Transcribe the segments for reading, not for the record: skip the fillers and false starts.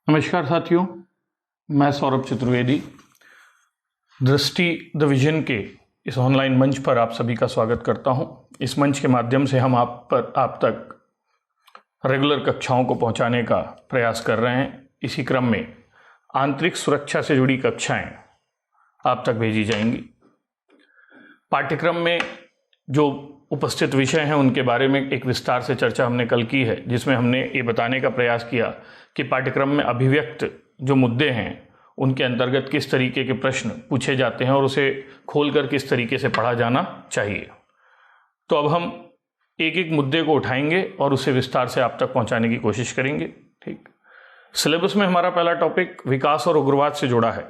नमस्कार साथियों, मैं सौरभ चतुर्वेदी दृष्टि द विजन के इस ऑनलाइन मंच पर आप सभी का स्वागत करता हूं। इस मंच के माध्यम से हम आप तक रेगुलर कक्षाओं को पहुंचाने का प्रयास कर रहे हैं। इसी क्रम में आंतरिक सुरक्षा से जुड़ी कक्षाएं आप तक भेजी जाएंगी। पाठ्यक्रम में जो उपस्थित विषय हैं उनके बारे में एक विस्तार से चर्चा हमने कल की है, जिसमें हमने ये बताने का प्रयास किया कि पाठ्यक्रम में अभिव्यक्त जो मुद्दे हैं उनके अंतर्गत किस तरीके के प्रश्न पूछे जाते हैं और उसे खोलकर किस तरीके से पढ़ा जाना चाहिए। तो अब हम एक एक मुद्दे को उठाएंगे और उसे विस्तार से आप तक पहुंचाने की कोशिश करेंगे। ठीक, सिलेबस में हमारा पहला टॉपिक विकास और उग्रवाद से जुड़ा है,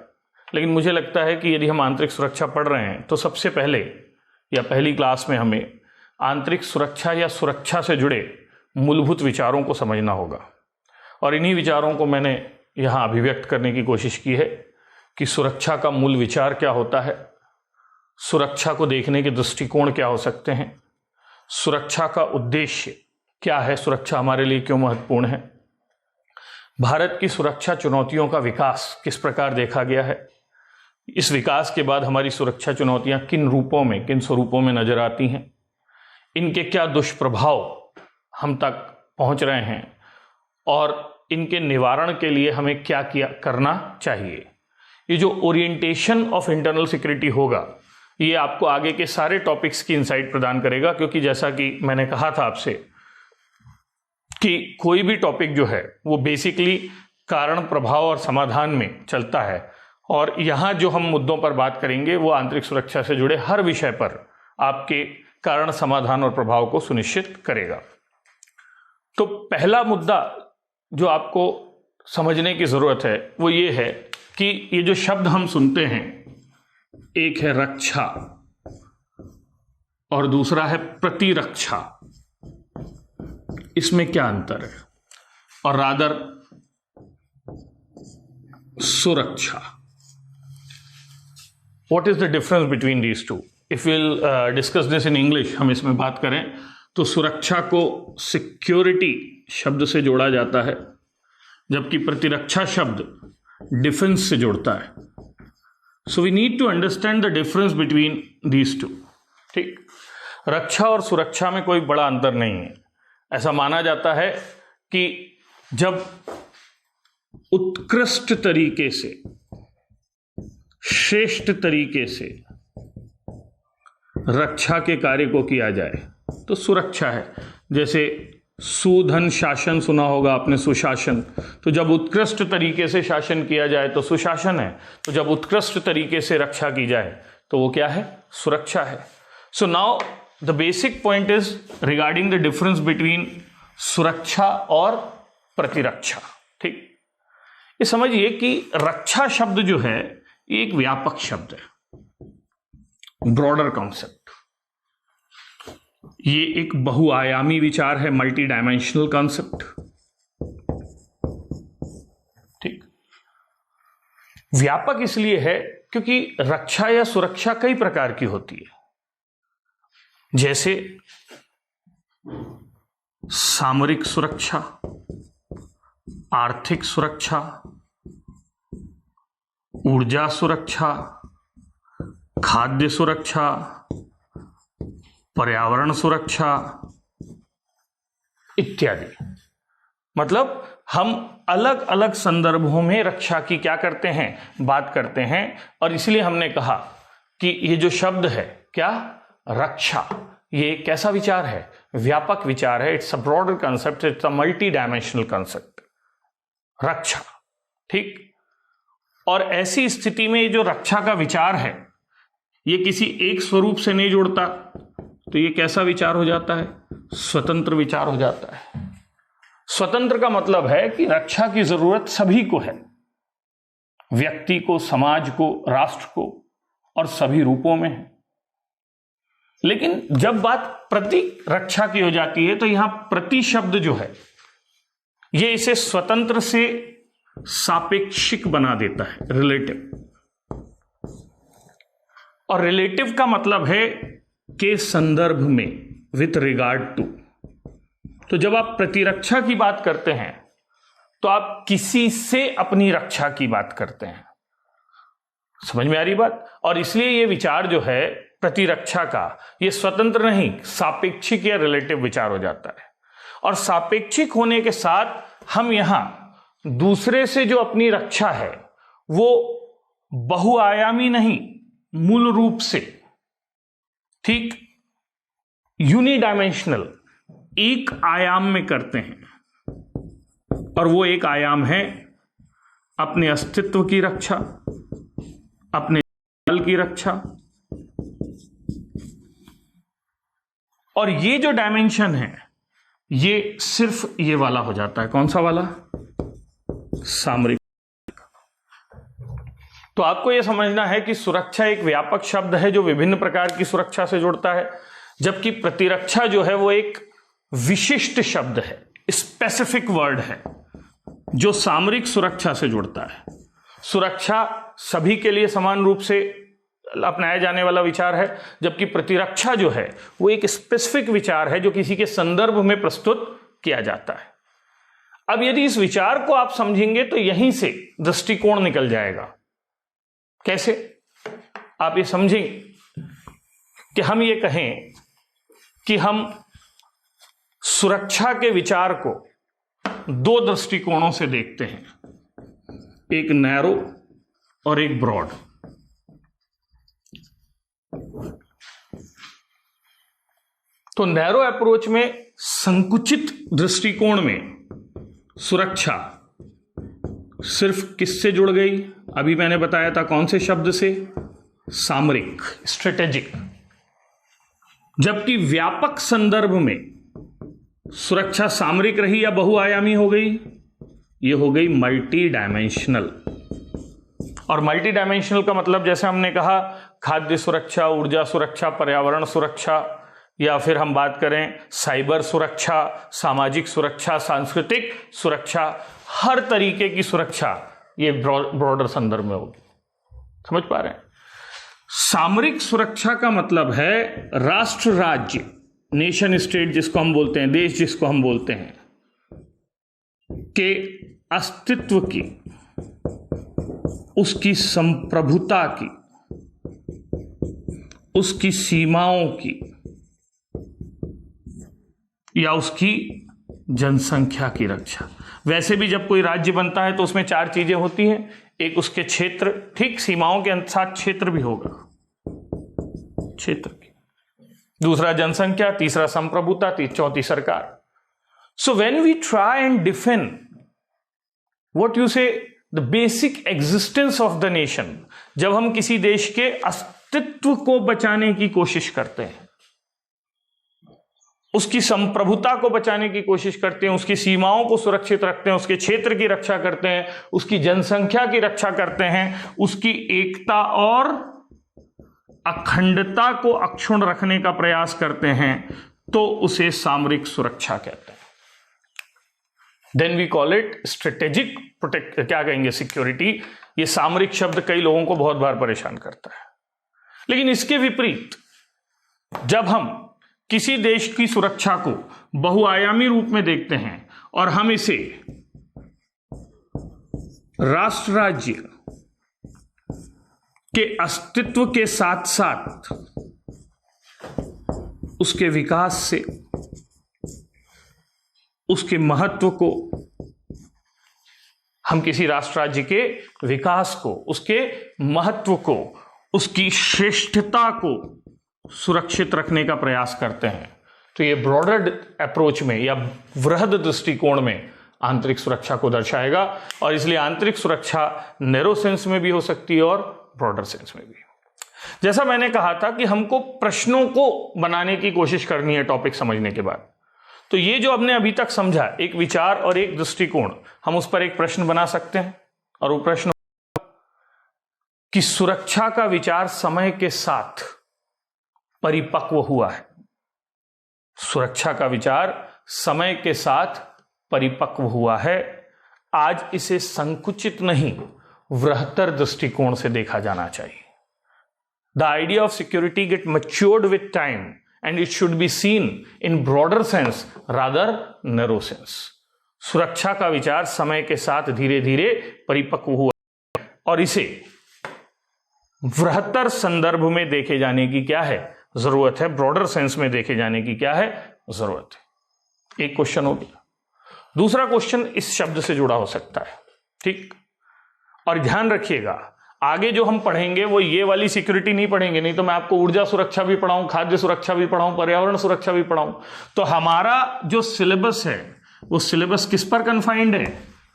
लेकिन मुझे लगता है कि यदि हम आंतरिक सुरक्षा पढ़ रहे हैं तो सबसे पहले या पहली क्लास में हमें आंतरिक सुरक्षा या सुरक्षा से जुड़े मूलभूत विचारों को समझना होगा। और इन्हीं विचारों को मैंने यहाँ अभिव्यक्त करने की कोशिश की है कि सुरक्षा का मूल विचार क्या होता है, सुरक्षा को देखने के दृष्टिकोण क्या हो सकते हैं, सुरक्षा का उद्देश्य क्या है, सुरक्षा हमारे लिए क्यों महत्वपूर्ण है, भारत की सुरक्षा चुनौतियों का विकास किस प्रकार देखा गया है, इस विकास के बाद हमारी सुरक्षा चुनौतियां किन रूपों में, किन स्वरूपों में नजर आती हैं, इनके क्या दुष्प्रभाव हम तक पहुंच रहे हैं और इनके निवारण के लिए हमें क्या करना चाहिए। ये जो ओरिएंटेशन ऑफ इंटरनल सिक्योरिटी होगा, ये आपको आगे के सारे टॉपिक्स की इंसाइट प्रदान करेगा, क्योंकि जैसा कि मैंने कहा था आपसे कि कोई भी टॉपिक जो है वो बेसिकली कारण, प्रभाव और समाधान में चलता है, और यहाँ जो हम मुद्दों पर बात करेंगे वो आंतरिक सुरक्षा से जुड़े हर विषय पर आपके कारण, समाधान और प्रभाव को सुनिश्चित करेगा। तो पहला मुद्दा जो आपको समझने की जरूरत है वो ये है कि ये जो शब्द हम सुनते हैं, एक है रक्षा और दूसरा है प्रतिरक्षा, इसमें क्या अंतर है, और रादर सुरक्षा, what is the difference between these to. If will discuss this in English, हम इसमें बात करें तो सुरक्षा को सिक्योरिटी शब्द से जोड़ा जाता है, जबकि प्रतिरक्षा शब्द डिफेंस से जुड़ता है। So we need to understand the difference between these two. ठीक, रक्षा और सुरक्षा में कोई बड़ा अंतर नहीं है। ऐसा माना जाता है कि जब उत्कृष्ट तरीके से, श्रेष्ठ तरीके से रक्षा के कार्य को किया जाए तो सुरक्षा है। जैसे सुधन शासन सुना होगा आपने, सुशासन, तो जब उत्कृष्ट तरीके से शासन किया जाए तो सुशासन है, तो जब उत्कृष्ट तरीके से रक्षा की जाए तो वो क्या है, सुरक्षा है। So now the basic point is regarding the difference between सुरक्षा और प्रतिरक्षा। ठीक, ये समझिए कि रक्षा शब्द जो है ये एक व्यापक शब्द है, ब्रॉडर कॉन्सेप्ट। ये एक बहुआयामी विचार है, मल्टी डायमेंशनल कॉन्सेप्ट। ठीक, व्यापक इसलिए है क्योंकि रक्षा या सुरक्षा कई प्रकार की होती है, जैसे सामरिक सुरक्षा, आर्थिक सुरक्षा, ऊर्जा सुरक्षा, खाद्य सुरक्षा, पर्यावरण सुरक्षा इत्यादि। मतलब हम अलग अलग संदर्भों में रक्षा की क्या करते हैं, बात करते हैं। और इसलिए हमने कहा कि ये जो शब्द है क्या, रक्षा, ये कैसा विचार है, व्यापक विचार है। It's a broader concept, it's a multi dimensional concept, रक्षा। ठीक, और ऐसी स्थिति में जो रक्षा का विचार है ये किसी एक स्वरूप से नहीं जुड़ता, तो ये कैसा विचार हो जाता है, स्वतंत्र विचार हो जाता है। स्वतंत्र का मतलब है कि रक्षा की जरूरत सभी को है, व्यक्ति को, समाज को, राष्ट्र को, और सभी रूपों में है। लेकिन जब बात प्रति रक्षा की हो जाती है तो यहां प्रति शब्द जो है ये इसे स्वतंत्र से सापेक्षिक बना देता है, रिलेटिव। और रिलेटिव का मतलब है के संदर्भ में, विथ रिगार्ड टू। तो जब आप प्रतिरक्षा की बात करते हैं तो आप किसी से अपनी रक्षा की बात करते हैं। समझ में आ रही बात? और इसलिए ये विचार जो है प्रतिरक्षा का, ये स्वतंत्र नहीं, सापेक्षिक या रिलेटिव विचार हो जाता है। और सापेक्षिक होने के साथ हम यहां दूसरे से जो अपनी रक्षा है वो बहुआयामी नहीं, मूल रूप से, ठीक, यूनिडायमेंशनल, एक आयाम में करते हैं। और वो एक आयाम है अपने अस्तित्व की रक्षा, अपने बल की रक्षा। और ये जो डायमेंशन है ये सिर्फ ये वाला हो जाता है। कौन सा वाला? सामरिक। तो आपको यह समझना है कि सुरक्षा एक व्यापक शब्द है जो विभिन्न प्रकार की सुरक्षा से जुड़ता है, जबकि प्रतिरक्षा जो है वो एक विशिष्ट शब्द है, स्पेसिफिक वर्ड है, जो सामरिक सुरक्षा से जुड़ता है। सुरक्षा सभी के लिए समान रूप से अपनाया जाने वाला विचार है, जबकि प्रतिरक्षा जो है वो एक स्पेसिफिक विचार है जो किसी के संदर्भ में प्रस्तुत किया जाता है। अब यदि इस विचार को आप समझेंगे तो यहीं से दृष्टिकोण निकल जाएगा। कैसे? आप ये समझें कि हम ये कहें कि हम सुरक्षा के विचार को दो दृष्टिकोणों से देखते हैं, एक नैरो और एक ब्रॉड। तो नैरो अप्रोच में, संकुचित दृष्टिकोण में, सुरक्षा सिर्फ किससे जुड़ गई? अभी मैंने बताया था कौन से शब्द से? सामरिक, स्ट्रेटेजिक। जबकि व्यापक संदर्भ में सुरक्षा सामरिक रही या बहुआयामी हो गई? ये हो गई मल्टी डायमेंशनल। और मल्टी डायमेंशनल का मतलब, जैसे हमने कहा, खाद्य सुरक्षा, ऊर्जा सुरक्षा, पर्यावरण सुरक्षा, या फिर हम बात करें साइबर सुरक्षा, सामाजिक सुरक्षा, सांस्कृतिक सुरक्षा, हर तरीके की सुरक्षा ये ब्रॉडर संदर्भ में होगी। समझ पा रहे हैं? सामरिक सुरक्षा का मतलब है राष्ट्र राज्य, नेशन स्टेट जिसको हम बोलते हैं, देश जिसको हम बोलते हैं, के अस्तित्व की, उसकी संप्रभुता की, उसकी सीमाओं की, या उसकी जनसंख्या की रक्षा। वैसे भी जब कोई राज्य बनता है तो उसमें चार चीजें होती हैं। एक उसके क्षेत्र, ठीक, सीमाओं के साथ क्षेत्र भी होगा, क्षेत्र की। दूसरा जनसंख्या, तीसरा संप्रभुता, चौथी सरकार। So when we try and define what you say the basic existence of the nation, जब हम किसी देश के अस्तित्व को बचाने की कोशिश करते हैं, उसकी संप्रभुता को बचाने की कोशिश करते हैं, उसकी सीमाओं को सुरक्षित रखते हैं, उसके क्षेत्र की रक्षा करते हैं, उसकी जनसंख्या की रक्षा करते हैं, उसकी एकता और अखंडता को अक्षुण्ण रखने का प्रयास करते हैं, तो उसे सामरिक सुरक्षा कहते हैं। Then we call it strategic protect, क्या कहेंगे, सिक्योरिटी। ये सामरिक शब्द कई लोगों को बहुत बार परेशान करता है। लेकिन इसके विपरीत, जब हम किसी देश की सुरक्षा को बहुआयामी रूप में देखते हैं और हम इसे राष्ट्र राज्य के अस्तित्व के साथ साथ उसके विकास से, उसके महत्व को, हम किसी राष्ट्र राज्य के विकास को, उसके महत्व को, उसकी श्रेष्ठता को सुरक्षित रखने का प्रयास करते हैं, तो ये ब्रॉडर अप्रोच में या वृहद दृष्टिकोण में आंतरिक सुरक्षा को दर्शाएगा। और इसलिए आंतरिक सुरक्षा नैरो सेंस में भी हो सकती है और ब्रॉडर सेंस में भी। जैसा मैंने कहा था कि हमको प्रश्नों को बनाने की कोशिश करनी है टॉपिक समझने के बाद। तो ये जो हमने अभी तक समझा, एक विचार और एक दृष्टिकोण, हम उस पर एक प्रश्न बना सकते हैं। और वो प्रश्न कि सुरक्षा का विचार समय के साथ परिपक्व हुआ है। सुरक्षा का विचार समय के साथ परिपक्व हुआ है। आज इसे संकुचित नहीं, वृहत्तर दृष्टिकोण से देखा जाना चाहिए। The idea of security get matured with time and it should be seen in broader sense rather narrow sense. सुरक्षा का विचार समय के साथ धीरे धीरे परिपक्व हुआ और इसे बृहत्तर संदर्भ में देखे जाने की क्या है जरूरत है, ब्रॉडर सेंस में देखे जाने की क्या है जरूरत है। एक क्वेश्चन हो गया। दूसरा क्वेश्चन इस शब्द से जुड़ा हो सकता है, ठीक। और ध्यान रखिएगा, आगे जो हम पढ़ेंगे वो ये वाली सिक्योरिटी नहीं पढ़ेंगे, नहीं तो मैं आपको ऊर्जा सुरक्षा भी पढ़ाऊं, खाद्य सुरक्षा भी पढ़ाऊं, पर्यावरण सुरक्षा भी पढ़ाऊं। तो हमारा जो सिलेबस है वो सिलेबस किस पर कन्फाइंड है?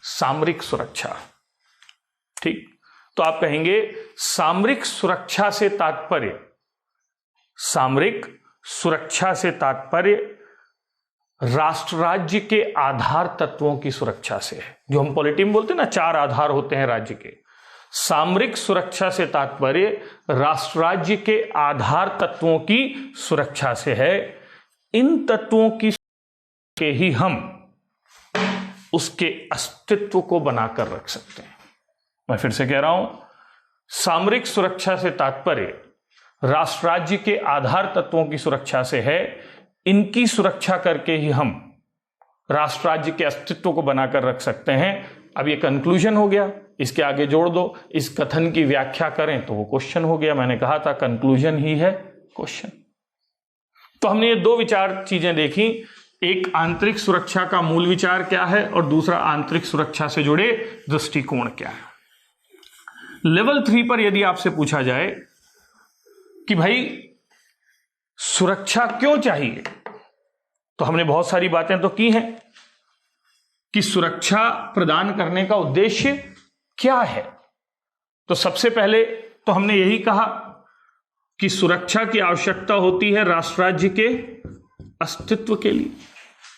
सामरिक सुरक्षा, ठीक। तो आप कहेंगे सामरिक सुरक्षा से तात्पर्य, सामरिक सुरक्षा से तात्पर्य राष्ट्र राज्य के आधार तत्वों की सुरक्षा से है। जो हम पॉलिटी में बोलते हैं ना, 4 आधार होते हैं राज्य के। सामरिक सुरक्षा से तात्पर्य राष्ट्र राज्य के आधार तत्वों की सुरक्षा से है। इन तत्वों की के ही हम उसके अस्तित्व को बनाकर रख सकते हैं। मैं फिर से कह रहा हूं, सामरिक सुरक्षा से तात्पर्य राष्ट्र राज्य के आधार तत्वों की सुरक्षा से है। इनकी सुरक्षा करके ही हम राष्ट्र राज्य के अस्तित्व को बनाकर रख सकते हैं। अब ये कंक्लूजन हो गया, इसके आगे जोड़ दो, इस कथन की व्याख्या करें तो वो क्वेश्चन हो गया। मैंने कहा था कंक्लूजन ही है क्वेश्चन। तो हमने ये 2 विचार चीजें देखी, एक आंतरिक सुरक्षा का मूल विचार क्या है और दूसरा आंतरिक सुरक्षा से जुड़े दृष्टिकोण क्या है। लेवल 3 पर यदि आपसे पूछा जाए कि भाई सुरक्षा क्यों चाहिए, तो हमने बहुत सारी बातें तो की हैं कि सुरक्षा प्रदान करने का उद्देश्य क्या है। तो सबसे पहले तो हमने यही कहा कि सुरक्षा की आवश्यकता होती है राष्ट्र राज्य के अस्तित्व के लिए,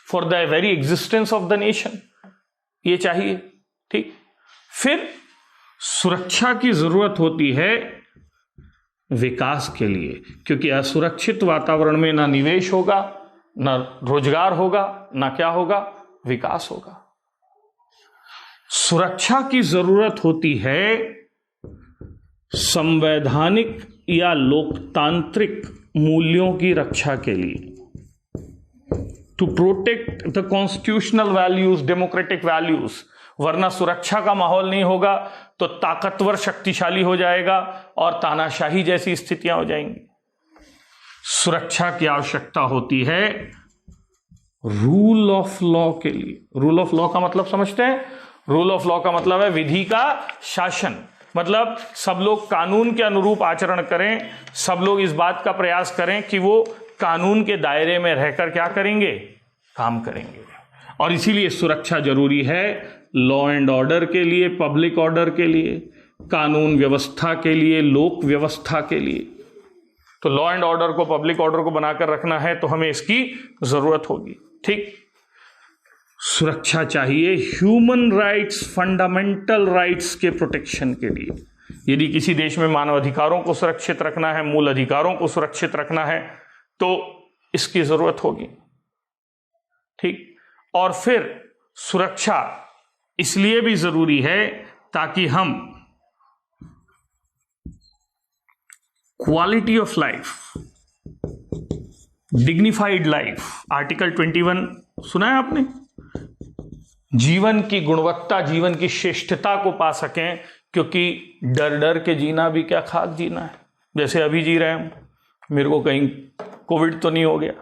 for the very existence of the nation, ये चाहिए, ठीक। फिर सुरक्षा की जरूरत होती है विकास के लिए, क्योंकि असुरक्षित वातावरण में ना निवेश होगा, ना रोजगार होगा, ना क्या होगा, विकास होगा। सुरक्षा की जरूरत होती है संवैधानिक या लोकतांत्रिक मूल्यों की रक्षा के लिए, to protect the constitutional values, democratic values. वरना सुरक्षा का माहौल नहीं होगा तो ताकतवर शक्तिशाली हो जाएगा और तानाशाही जैसी स्थितियां हो जाएंगी। सुरक्षा की आवश्यकता होती है रूल ऑफ लॉ के लिए। रूल ऑफ लॉ का मतलब समझते हैं? रूल ऑफ लॉ का मतलब है विधि का शासन, मतलब सब लोग कानून के अनुरूप आचरण करें, सब लोग इस बात का प्रयास करें कि वो कानून के दायरे में रहकर क्या करेंगे, काम करेंगे। और इसीलिए सुरक्षा जरूरी है लॉ एंड ऑर्डर के लिए, पब्लिक ऑर्डर के लिए, कानून व्यवस्था के लिए, लोक व्यवस्था के लिए। तो लॉ एंड ऑर्डर को, पब्लिक ऑर्डर को बनाकर रखना है तो हमें इसकी जरूरत होगी, ठीक। सुरक्षा चाहिए ह्यूमन राइट्स, फंडामेंटल राइट्स के प्रोटेक्शन के लिए। यदि किसी देश में मानव अधिकारों को सुरक्षित रखना है, मूल अधिकारों को सुरक्षित रखना है, तो इसकी जरूरत होगी, ठीक। और फिर सुरक्षा इसलिए भी जरूरी है ताकि हम quality of life, dignified life, article 21 सुना है आपने, जीवन की गुणवत्ता, जीवन की श्रेष्ठता को पा सकें। क्योंकि डर डर के जीना भी क्या खाक जीना है, जैसे अभी जी रहे हैं। मेरे को कहीं कोविड तो नहीं हो गया,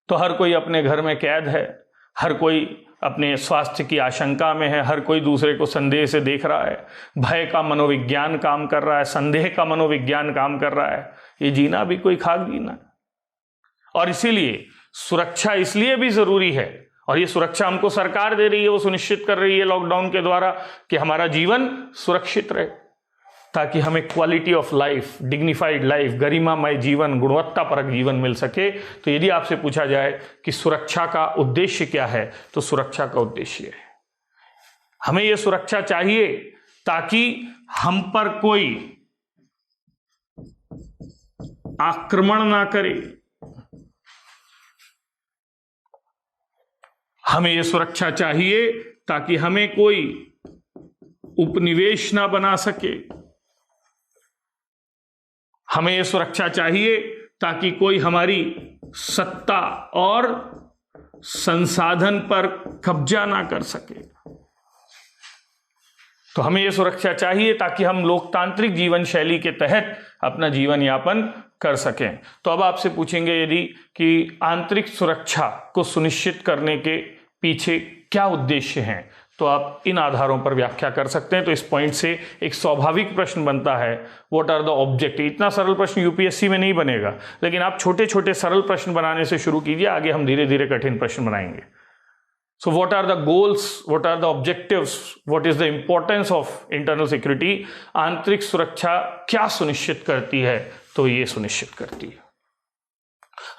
तो हर कोई अपने घर में कैद है, हर कोई अपने स्वास्थ्य की आशंका में है, हर कोई दूसरे को संदेह से देख रहा है, भय का मनोविज्ञान काम कर रहा है, संदेह का मनोविज्ञान काम कर रहा है। ये जीना भी कोई खाक जीना है। और इसीलिए सुरक्षा इसलिए भी जरूरी है, और ये सुरक्षा हमको सरकार दे रही है, वो सुनिश्चित कर रही है लॉकडाउन के द्वारा कि हमारा जीवन सुरक्षित रहे, ताकि हमें quality of life, dignified life, गरिमामय जीवन, गुणवत्तापरक जीवन मिल सके। तो यदि आपसे पूछा जाए कि सुरक्षा का उद्देश्य क्या है, तो सुरक्षा का उद्देश्य है, हमें यह सुरक्षा चाहिए ताकि हम पर कोई आक्रमण ना करे, हमें यह सुरक्षा चाहिए ताकि हमें कोई उपनिवेश ना बना सके, हमें यह सुरक्षा चाहिए ताकि कोई हमारी सत्ता और संसाधन पर कब्जा ना कर सके। तो हमें यह सुरक्षा चाहिए ताकि हम लोकतांत्रिक जीवन शैली के तहत अपना जीवन यापन कर सकें। तो अब आपसे पूछेंगे यदि कि आंतरिक सुरक्षा को सुनिश्चित करने के पीछे क्या उद्देश्य हैं, तो आप इन आधारों पर व्याख्या कर सकते हैं। तो इस पॉइंट से एक स्वाभाविक प्रश्न बनता है, व्हाट आर द ऑब्जेक्टिव। इतना सरल प्रश्न यूपीएससी में नहीं बनेगा, लेकिन आप छोटे छोटे सरल प्रश्न बनाने से शुरू कीजिए, आगे हम धीरे धीरे कठिन प्रश्न बनाएंगे। So what are the goals, what are the objectives, what is the importance of internal security? आंतरिक सुरक्षा क्या सुनिश्चित करती है? तो ये सुनिश्चित करती है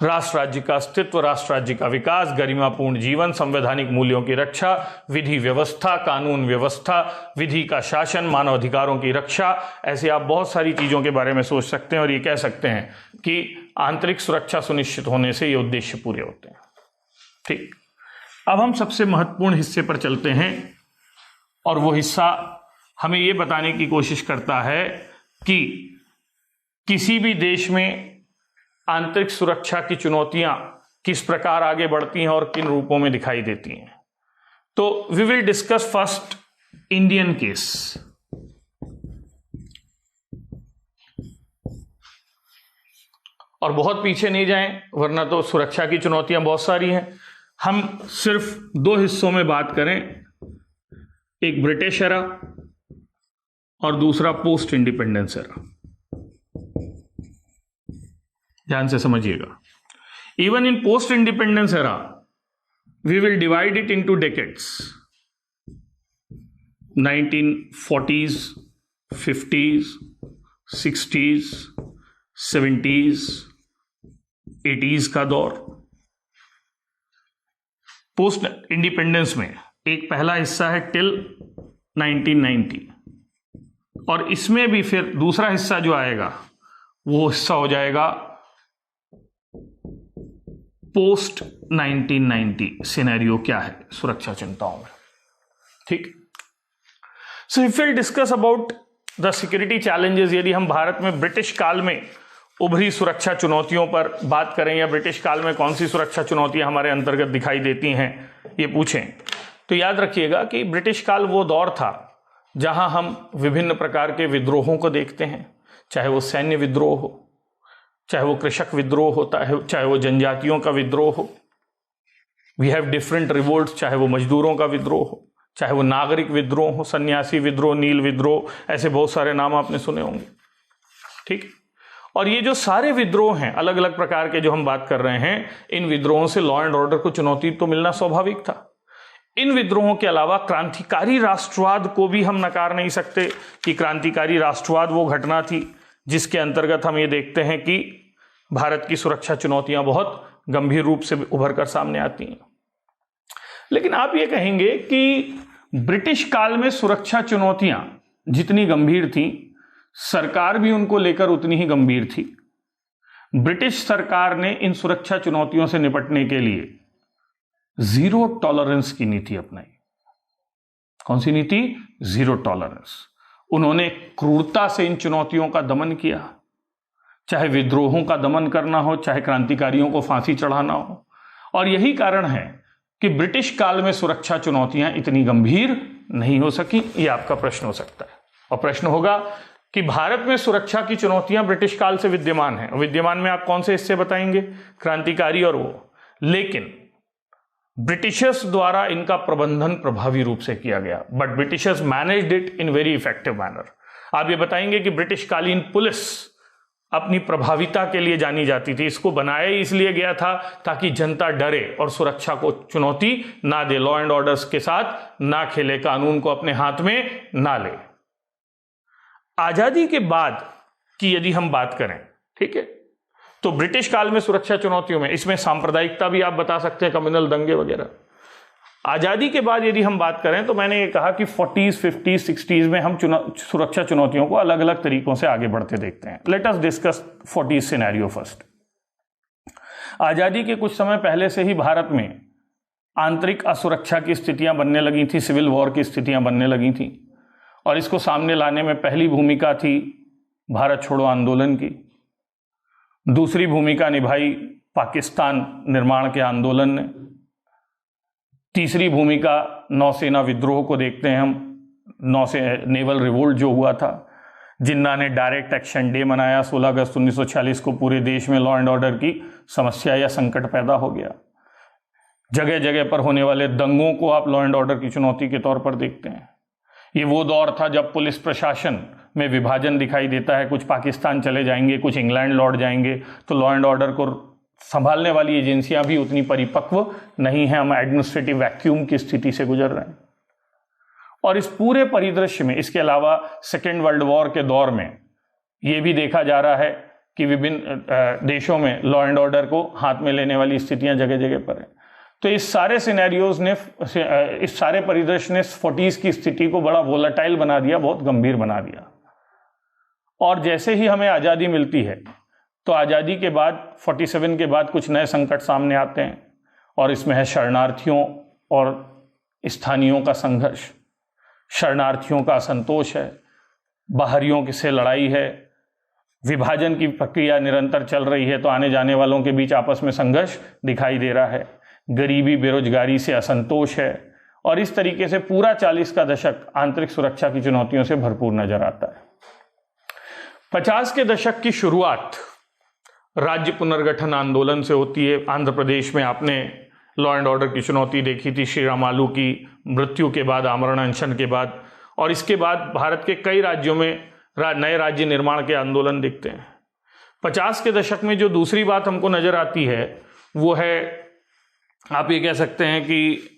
राष्ट्र राज्य का अस्तित्व, राष्ट्र राज्य का विकास, गरिमापूर्ण जीवन, संवैधानिक मूल्यों की रक्षा, विधि व्यवस्था, कानून व्यवस्था, विधि का शासन, मानव अधिकारों की रक्षा। ऐसे आप बहुत सारी चीजों के बारे में सोच सकते हैं और ये कह सकते हैं कि आंतरिक सुरक्षा सुनिश्चित होने से ये उद्देश्य पूरे होते हैं। ठीक, अब हम सबसे महत्वपूर्ण हिस्से पर चलते हैं और वो हिस्सा हमें ये बताने की कोशिश करता है कि किसी भी देश में आंतरिक सुरक्षा की चुनौतियां किस प्रकार आगे बढ़ती हैं और किन रूपों में दिखाई देती हैं। तो we will discuss first Indian case. और बहुत पीछे नहीं जाएं, वरना तो सुरक्षा की चुनौतियां बहुत सारी हैं। हम सिर्फ दो हिस्सों में बात करें, एक ब्रिटिश एरा और दूसरा पोस्ट इंडिपेंडेंस एरा। ध्यान से समझिएगा। Even in post independence era we will divide it into decades, 1940s, 50s, 60s, 70s, 80s का दौर। पोस्ट इंडिपेंडेंस में एक पहला हिस्सा है टिल 1990, और इसमें भी फिर दूसरा हिस्सा जो आएगा वो हिस्सा हो जाएगा पोस्ट 1990। सिनेरियो क्या है सुरक्षा चिंताओं में? ठीक। So if will discuss about the security challenges, यदि हम भारत में ब्रिटिश काल में उभरी सुरक्षा चुनौतियों पर बात करें या ब्रिटिश काल में कौन सी सुरक्षा चुनौतियां हमारे अंतर्गत दिखाई देती हैं ये पूछें, तो याद रखिएगा कि ब्रिटिश काल वो दौर था जहां हम विभिन्न प्रकार के विद्रोहों को देखते हैं, चाहे वो सैन्य विद्रोह हो, चाहे वो कृषक विद्रोह होता है, चाहे वो जनजातियों का विद्रोह हो। वी हैव डिफरेंट रिवोल्ट्स, चाहे वो मजदूरों का विद्रोह हो, चाहे वो नागरिक विद्रोह हो, सन्यासी विद्रोह, नील विद्रोह, ऐसे बहुत सारे नाम आपने सुने होंगे। ठीक। और ये जो सारे विद्रोह हैं अलग अलग प्रकार के जो हम बात कर रहे हैं, इन विद्रोहों से लॉ एंड ऑर्डर को चुनौती तो मिलना स्वाभाविक था। इन विद्रोहों के अलावा क्रांतिकारी राष्ट्रवाद को भी हम नकार नहीं सकते कि क्रांतिकारी राष्ट्रवाद वो घटना थी जिसके अंतर्गत हम ये देखते हैं कि भारत की सुरक्षा चुनौतियां बहुत गंभीर रूप से उभर कर सामने आती हैं। लेकिन आप ये कहेंगे कि ब्रिटिश काल में सुरक्षा चुनौतियां जितनी गंभीर थी, सरकार भी उनको लेकर उतनी ही गंभीर थी। ब्रिटिश सरकार ने इन सुरक्षा चुनौतियों से निपटने के लिए जीरो टॉलरेंस की नीति अपनाई। कौन सी नीति? Zero tolerance. उन्होंने क्रूरता से इन चुनौतियों का दमन किया, चाहे विद्रोहों का दमन करना हो, चाहे क्रांतिकारियों को फांसी चढ़ाना हो। और यही कारण है कि ब्रिटिश काल में सुरक्षा चुनौतियां इतनी गंभीर नहीं हो सकी। ये आपका प्रश्न हो सकता है, और प्रश्न होगा कि भारत में सुरक्षा की चुनौतियां ब्रिटिश काल से विद्यमान हैं। विद्यमान में आप कौन से हिस्से बताएंगे? क्रांतिकारी और वो। लेकिन ब्रिटिशर्स द्वारा इनका प्रबंधन प्रभावी रूप से किया गया, but Britishers managed it in very effective manner. आप ये बताएंगे कि ब्रिटिश कालीन पुलिस अपनी प्रभाविता के लिए जानी जाती थी। इसको बनाया इसलिए गया था ताकि जनता डरे और सुरक्षा को चुनौती ना दे, लॉ एंड ऑर्डर्स के साथ ना खेले, कानून को अपने हाथ में ना ले। आजादी के बाद की यदि हम बात करें, ठीक है, तो ब्रिटिश काल में सुरक्षा चुनौतियों में इसमें सांप्रदायिकता भी आप बता सकते हैं, कम्युनल दंगे वगैरह। आजादी के बाद यदि हम बात करें तो मैंने ये कहा कि 40s, 50s, 60s में हम सुरक्षा चुनौतियों को अलग अलग तरीकों से आगे बढ़ते देखते हैं। Let us discuss 40s scenario first. आजादी के कुछ समय पहले से ही भारत में आंतरिक असुरक्षा की स्थितियां बनने लगी थी, सिविल वॉर की स्थितियां बनने लगी थी, और इसको सामने लाने में पहली भूमिका थी भारत छोड़ो आंदोलन की। दूसरी भूमिका निभाई पाकिस्तान निर्माण के आंदोलन ने, तीसरी भूमिका नौसेना विद्रोह को देखते हैं हम, नेवल रिवोल्ट जो हुआ था। जिन्ना ने डायरेक्ट एक्शन डे मनाया 16 अगस्त 1946 को। पूरे देश में लॉ एंड ऑर्डर की समस्या या संकट पैदा हो गया। जगह जगह पर होने वाले दंगों को आप लॉ एंड ऑर्डर की चुनौती के तौर पर देखते हैं। ये वो दौर था जब पुलिस प्रशासन में विभाजन दिखाई देता है, कुछ पाकिस्तान चले जाएंगे, कुछ इंग्लैंड लौट जाएंगे, तो लॉ एंड ऑर्डर को संभालने वाली एजेंसियां भी उतनी परिपक्व नहीं है। हम एडमिनिस्ट्रेटिव वैक्यूम की स्थिति से गुजर रहे हैं। और इस पूरे परिदृश्य में इसके अलावा सेकेंड वर्ल्ड वॉर के दौर में यह भी देखा जा रहा है कि विभिन्न देशों में लॉ एंड ऑर्डर को हाथ में लेने वाली स्थितियां जगह जगह पर है। तो इस सारे सिनेरियोज ने, इस सारे परिदृश्य ने 40s की स्थिति को बड़ा वोलेटाइल बना दिया, बहुत गंभीर बना दिया। और जैसे ही हमें आज़ादी मिलती है तो आज़ादी के बाद 47 के बाद कुछ नए संकट सामने आते हैं, और इसमें है शरणार्थियों और स्थानीयों का संघर्ष। शरणार्थियों का असंतोष है, बाहरियों से लड़ाई है, विभाजन की प्रक्रिया निरंतर चल रही है, तो आने जाने वालों के बीच आपस में संघर्ष दिखाई दे रहा है। गरीबी, बेरोजगारी से असंतोष है, और इस तरीके से पूरा 40 का दशक आंतरिक सुरक्षा की चुनौतियों से भरपूर नजर आता है। 50 के दशक की शुरुआत राज्य पुनर्गठन आंदोलन से होती है। आंध्र प्रदेश में आपने लॉ एंड ऑर्डर की चुनौती देखी थी श्रीरामालू की मृत्यु के बाद, आमरण अनशन के बाद, और इसके बाद भारत के कई राज्यों में नए राज्य निर्माण के आंदोलन दिखते हैं। 50 के दशक में जो दूसरी बात हमको नजर आती है वो है, आप ये कह सकते हैं कि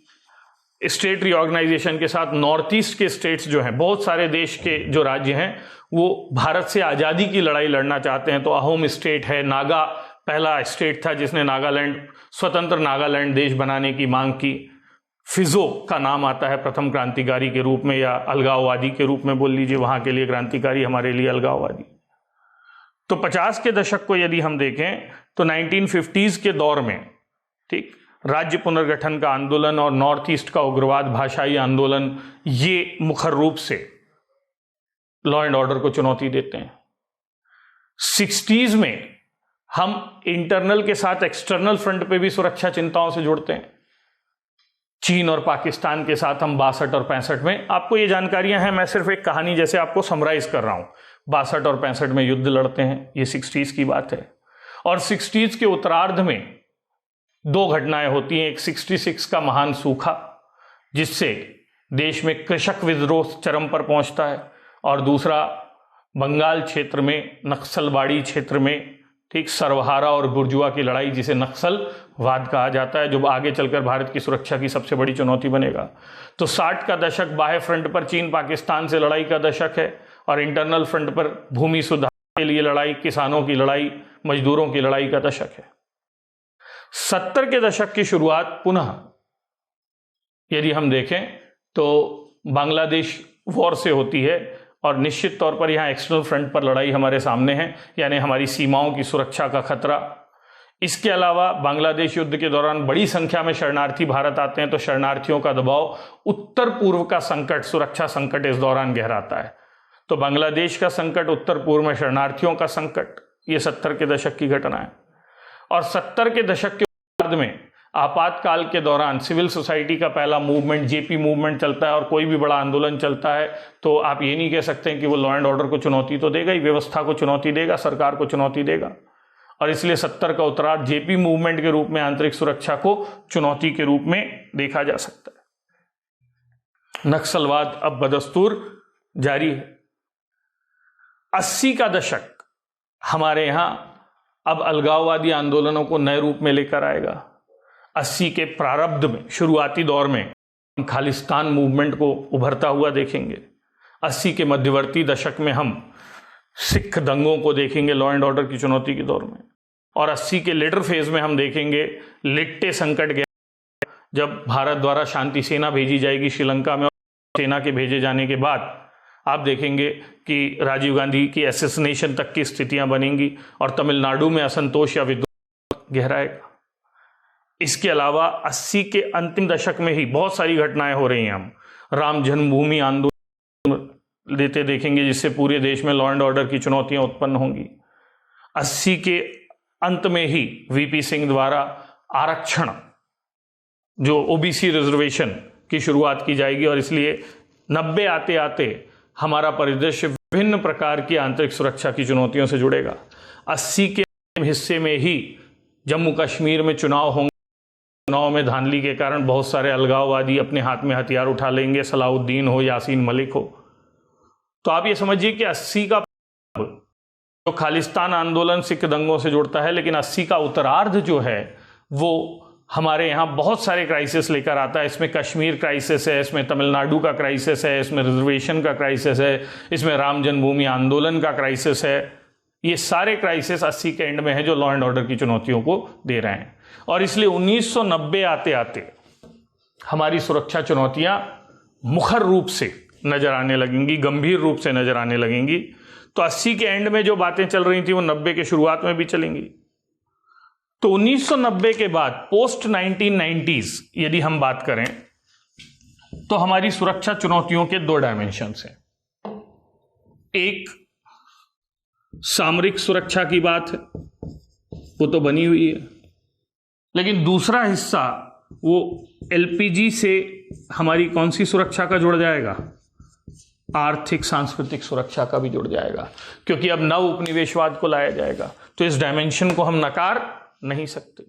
स्टेट रिऑर्गेनाइजेशन के साथ नॉर्थ ईस्ट के स्टेट्स जो हैं, बहुत सारे देश के जो राज्य हैं वो भारत से आज़ादी की लड़ाई लड़ना चाहते हैं। तो अहोम स्टेट है, नागा पहला स्टेट था जिसने नागालैंड, स्वतंत्र नागालैंड देश बनाने की मांग की। फिजो का नाम आता है प्रथम क्रांतिकारी के रूप में, या अलगाववादी के रूप में बोल लीजिए, वहां के लिए क्रांतिकारी, हमारे लिए अलगाववादी। तो 50 के दशक को यदि हम देखें तो 1950s के दौर में, ठीक, राज्य पुनर्गठन का आंदोलन और नॉर्थ ईस्ट का उग्रवाद भाषाई आंदोलन, ये मुखर रूप से लॉ एंड ऑर्डर को चुनौती देते हैं। 60s में हम इंटरनल के साथ एक्सटर्नल फ्रंट पे भी सुरक्षा चिंताओं से जुड़ते हैं। चीन और पाकिस्तान के साथ हम 62 और 65 में, आपको ये जानकारियां हैं, मैं सिर्फ एक कहानी जैसे आपको समराइज कर रहा हूं। 62 और 65 में युद्ध लड़ते हैं, ये 60s की बात है। और 60s के उत्तरार्ध में दो घटनाएं होती हैं। एक 66 का महान सूखा, जिससे देश में कृषक विद्रोह चरम पर पहुंचता है, और दूसरा बंगाल क्षेत्र में नक्सलवाड़ी क्षेत्र में, ठीक, सरवहारा और बुर्जुआ की लड़ाई, जिसे नक्सलवाद कहा जाता है, जो आगे चलकर भारत की सुरक्षा की सबसे बड़ी चुनौती बनेगा। तो 60 का दशक बाह्य फ्रंट पर चीन पाकिस्तान से लड़ाई का दशक है, और इंटरनल फ्रंट पर भूमि सुधार के लिए लड़ाई, किसानों की लड़ाई, मजदूरों की लड़ाई का दशक है। 70 के दशक की शुरुआत पुनः यदि हम देखें तो बांग्लादेश वॉर से होती है, और निश्चित तौर पर यहाँ एक्सटर्नल फ्रंट पर लड़ाई हमारे सामने है, यानी हमारी सीमाओं की सुरक्षा का खतरा। इसके अलावा बांग्लादेश युद्ध के दौरान बड़ी संख्या में शरणार्थी भारत आते हैं, तो शरणार्थियों का दबाव, उत्तर पूर्व का संकट, सुरक्षा संकट इस दौरान गहराता है। तो बांग्लादेश का संकट, उत्तर पूर्व में शरणार्थियों का संकट, ये 70 के दशक की घटना है। और 70 के दशक के बाद में आपातकाल के दौरान सिविल सोसाइटी का पहला मूवमेंट, जेपी मूवमेंट चलता है, और कोई भी बड़ा आंदोलन चलता है तो आप ये नहीं कह सकते कि वो लॉ एंड ऑर्डर को चुनौती तो देगा ही, व्यवस्था को चुनौती देगा, सरकार को चुनौती देगा। और इसलिए 70 का उत्तरार्ध जेपी मूवमेंट के रूप में आंतरिक सुरक्षा को चुनौती के रूप में देखा जा सकता है। नक्सलवाद अब बदस्तूर जारी है। 80 का दशक हमारे यहां अब अलगाववादी आंदोलनों को नए रूप में लेकर आएगा। 80 के प्रारब्ध में, शुरुआती दौर में खालिस्तान मूवमेंट को उभरता हुआ देखेंगे। 80 के मध्यवर्ती दशक में हम सिख दंगों को देखेंगे लॉ एंड ऑर्डर की चुनौती के दौर में। और 80 के लेटर फेज में हम देखेंगे लिट्टे संकट गया, जब भारत द्वारा शांति सेना भेजी जाएगी श्रीलंका में, और सेना के भेजे जाने के बाद आप देखेंगे कि राजीव गांधी की असैसिनेशन तक की स्थितियां बनेंगी, और तमिलनाडु में असंतोष या विद्रोह गहराएगा। इसके अलावा 80 के अंतिम दशक में ही बहुत सारी घटनाएं हो रही हैं। हम राम जन्मभूमि आंदोलन लेते देखेंगे, जिससे पूरे देश में लॉ एंड ऑर्डर की चुनौतियां उत्पन्न होंगी। 80 के अंत में ही वीपी सिंह द्वारा आरक्षण जो ओबीसी रिजर्वेशन की शुरुआत की जाएगी और इसलिए 90 आते आते हमारा परिदृश्य विभिन्न प्रकार की आंतरिक सुरक्षा की चुनौतियों से जुड़ेगा। 80 के हिस्से में ही जम्मू कश्मीर में चुनाव होंगे। चुनाव में धांधली के कारण बहुत सारे अलगाववादी अपने हाथ में हथियार उठा लेंगे, सलाउद्दीन हो, यासीन मलिक हो। तो आप ये समझिए कि 80 का जो खालिस्तान आंदोलन सिख दंगों से जुड़ता है, लेकिन 80 का उत्तरार्ध जो है वो हमारे यहाँ बहुत सारे क्राइसिस लेकर आता है। इसमें कश्मीर क्राइसिस है, इसमें तमिलनाडु का क्राइसिस है, इसमें रिजर्वेशन का क्राइसिस है, इसमें राम जन्मभूमि आंदोलन का क्राइसिस है। ये सारे क्राइसिस 80 के एंड में है जो लॉ एंड ऑर्डर की चुनौतियों को दे रहे हैं। और इसलिए 1990 आते आते हमारी सुरक्षा चुनौतियां मुखर रूप से नजर आने लगेंगी, गंभीर रूप से नजर आने लगेंगी। तो 80 के एंड में जो बातें चल रही थी वो 90 के शुरुआत में भी चलेंगी। तो 1990 के बाद पोस्ट 1990s यदि हम बात करें तो हमारी सुरक्षा चुनौतियों के 2 डायमेंशंस हैं। एक सामरिक सुरक्षा की बात है, वो तो बनी हुई है, लेकिन दूसरा हिस्सा वो एलपीजी से हमारी कौन सी सुरक्षा का जुड़ जाएगा? आर्थिक सांस्कृतिक सुरक्षा का भी जुड़ जाएगा, क्योंकि अब नव उपनिवेशवाद को लाया जाएगा। तो इस डायमेंशन को हम नकार नहीं सकते।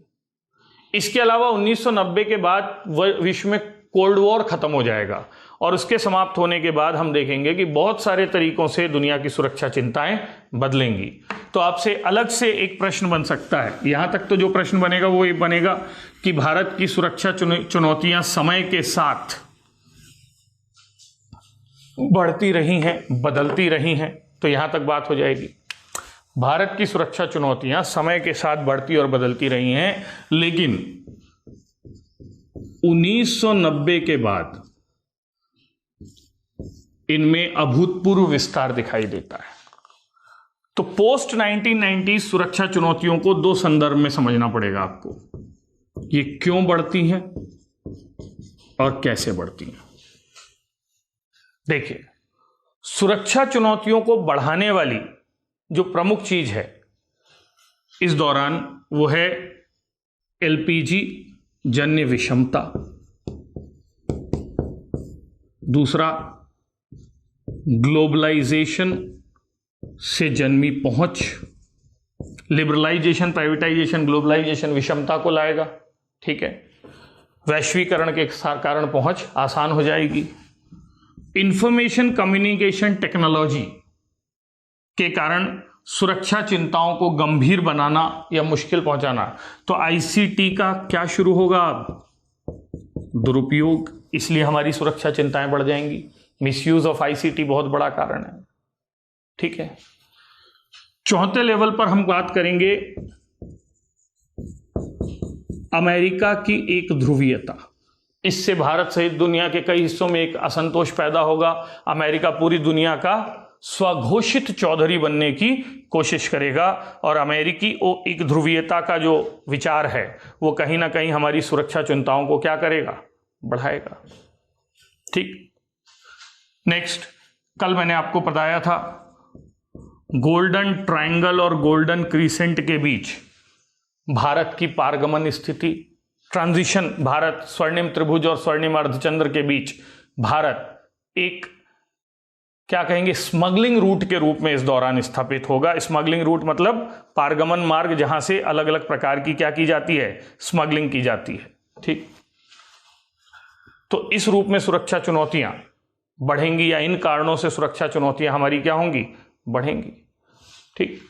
इसके अलावा 1990 के बाद विश्व में कोल्ड वॉर खत्म हो जाएगा और उसके समाप्त होने के बाद हम देखेंगे कि बहुत सारे तरीकों से दुनिया की सुरक्षा चिंताएं बदलेंगी। तो आपसे अलग से एक प्रश्न बन सकता है, यहां तक तो जो प्रश्न बनेगा वो ये बनेगा कि भारत की सुरक्षा चुनौतियां समय के साथ बढ़ती रही हैं, बदलती रही हैं। तो यहां तक बात हो जाएगी। भारत की सुरक्षा चुनौतियां समय के साथ बढ़ती और बदलती रही हैं, लेकिन 1990 के बाद इनमें अभूतपूर्व विस्तार दिखाई देता है। तो पोस्ट 1990 सुरक्षा चुनौतियों को 2 संदर्भ में समझना पड़ेगा आपको। ये क्यों बढ़ती हैं और कैसे बढ़ती हैं। देखिए, सुरक्षा चुनौतियों को बढ़ाने वाली जो प्रमुख चीज है इस दौरान वो है एलपीजी जन्य विषमता, दूसरा ग्लोबलाइजेशन से जन्मी पहुंच। लिबरलाइजेशन, प्राइवेटाइजेशन, ग्लोबलाइजेशन विषमता को लाएगा, ठीक है। वैश्वीकरण के कारण पहुंच आसान हो जाएगी। इंफॉर्मेशन कम्युनिकेशन टेक्नोलॉजी के कारण सुरक्षा चिंताओं को गंभीर बनाना या मुश्किल पहुंचाना। तो आईसीटी का क्या शुरू होगा? अब दुरुपयोग, इसलिए हमारी सुरक्षा चिंताएं बढ़ जाएंगी। मिसयूज ऑफ आईसीटी बहुत बड़ा कारण है, ठीक है। चौथे लेवल पर हम बात करेंगे अमेरिका की एक ध्रुवीयता। इससे भारत सहित दुनिया के कई हिस्सों में एक असंतोष पैदा होगा। अमेरिका पूरी दुनिया का स्वघोषित चौधरी बनने की कोशिश करेगा और अमेरिकी एक ध्रुवीयता का जो विचार है वो कहीं ना कहीं हमारी सुरक्षा चिंताओं को क्या करेगा? बढ़ाएगा, ठीक। नेक्स्ट, कल मैंने आपको बताया था गोल्डन ट्रायंगल और गोल्डन क्रीसेंट के बीच भारत की पारगमन स्थिति, ट्रांजिशन। भारत स्वर्णिम त्रिभुज और स्वर्णिम अर्धचंद्र के बीच भारत एक क्या कहेंगे स्मगलिंग रूट के रूप में इस दौरान स्थापित होगा। स्मगलिंग रूट मतलब पारगमन मार्ग, जहां से अलग अलग प्रकार की क्या की जाती है? स्मगलिंग की जाती है, ठीक। तो इस रूप में सुरक्षा चुनौतियां बढ़ेंगी या इन कारणों से सुरक्षा चुनौतियां हमारी क्या होंगी? बढ़ेंगी, ठीक।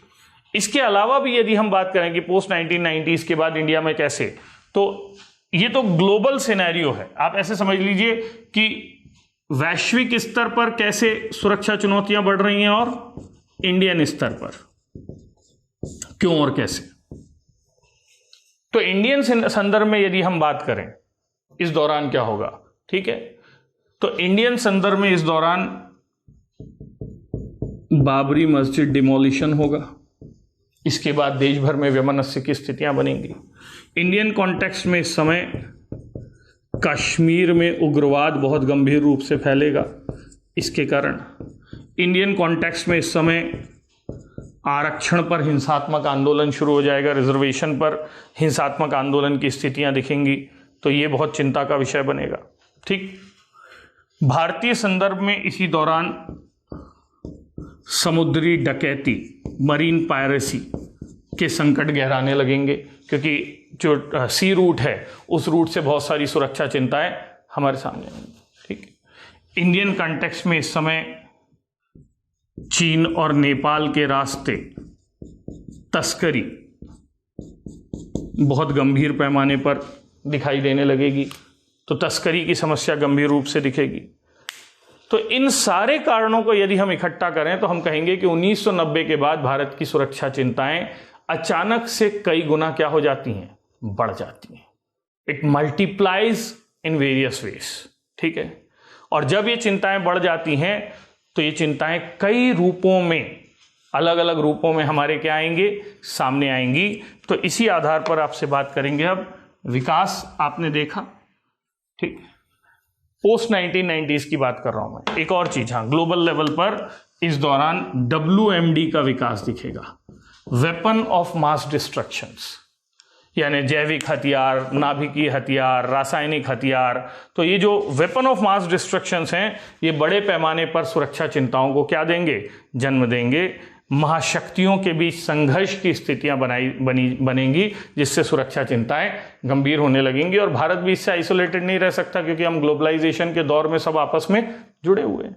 इसके अलावा भी यदि हम बात करें कि पोस्ट 1990s के बाद इंडिया में कैसे, तो ये तो ग्लोबल सिनेरियो है। आप ऐसे समझ लीजिए कि वैश्विक स्तर पर कैसे सुरक्षा चुनौतियां बढ़ रही हैं और इंडियन स्तर पर क्यों और कैसे। तो इंडियन संदर्भ में यदि हम बात करें इस दौरान क्या होगा, ठीक है। तो इंडियन संदर्भ में इस दौरान बाबरी मस्जिद डिमोलिशन होगा। इसके बाद देश भर में वैमनस्य की स्थितियां बनेंगी। इंडियन कॉन्टेक्स्ट में इस समय कश्मीर में उग्रवाद बहुत गंभीर रूप से फैलेगा। इसके कारण इंडियन कॉन्टेक्स्ट में इस समय आरक्षण पर हिंसात्मक आंदोलन शुरू हो जाएगा, रिजर्वेशन पर हिंसात्मक आंदोलन की स्थितियां दिखेंगी। तो ये बहुत चिंता का विषय बनेगा। ठीक, भारतीय संदर्भ में इसी दौरान समुद्री डकैती, मरीन पायरेसी के संकट गहराने लगेंगे, क्योंकि जो सी रूट है उस रूट से बहुत सारी सुरक्षा चिंताएं हमारे सामने आएंगी। ठीक, इंडियन कॉन्टेक्स्ट में इस समय चीन और नेपाल के रास्ते तस्करी बहुत गंभीर पैमाने पर दिखाई देने लगेगी, तो तस्करी की समस्या गंभीर रूप से दिखेगी। तो इन सारे कारणों को यदि हम इकट्ठा करें तो हम कहेंगे कि 1990 के बाद भारत की सुरक्षा चिंताएं अचानक से कई गुना क्या हो जाती हैं, बढ़ जाती हैं। It multiplies in various ways. ठीक है, और जब ये चिंताएं बढ़ जाती हैं तो ये चिंताएं कई रूपों में, अलग अलग रूपों में हमारे क्या आएंगे, सामने आएंगी। तो इसी आधार पर आपसे बात करेंगे। अब विकास आपने देखा, ठीक, पोस्ट 1990s की बात कर रहा हूं मैं। एक और चीज, हाँ, ग्लोबल लेवल पर इस दौरान WMD का विकास दिखेगा, वेपन ऑफ मास डिस्ट्रक्शंस, यानी जैविक हथियार, नाभिकीय हथियार, रासायनिक हथियार। तो ये जो वेपन ऑफ मास डिस्ट्रक्शंस हैं, ये बड़े पैमाने पर सुरक्षा चिंताओं को क्या देंगे, जन्म देंगे। महाशक्तियों के बीच संघर्ष की स्थितियां बनेंगी, जिससे सुरक्षा चिंताएं गंभीर होने लगेंगी। और भारत भी इससे आइसोलेटेड नहीं रह सकता, क्योंकि हम ग्लोबलाइजेशन के दौर में सब आपस में जुड़े हुए हैं।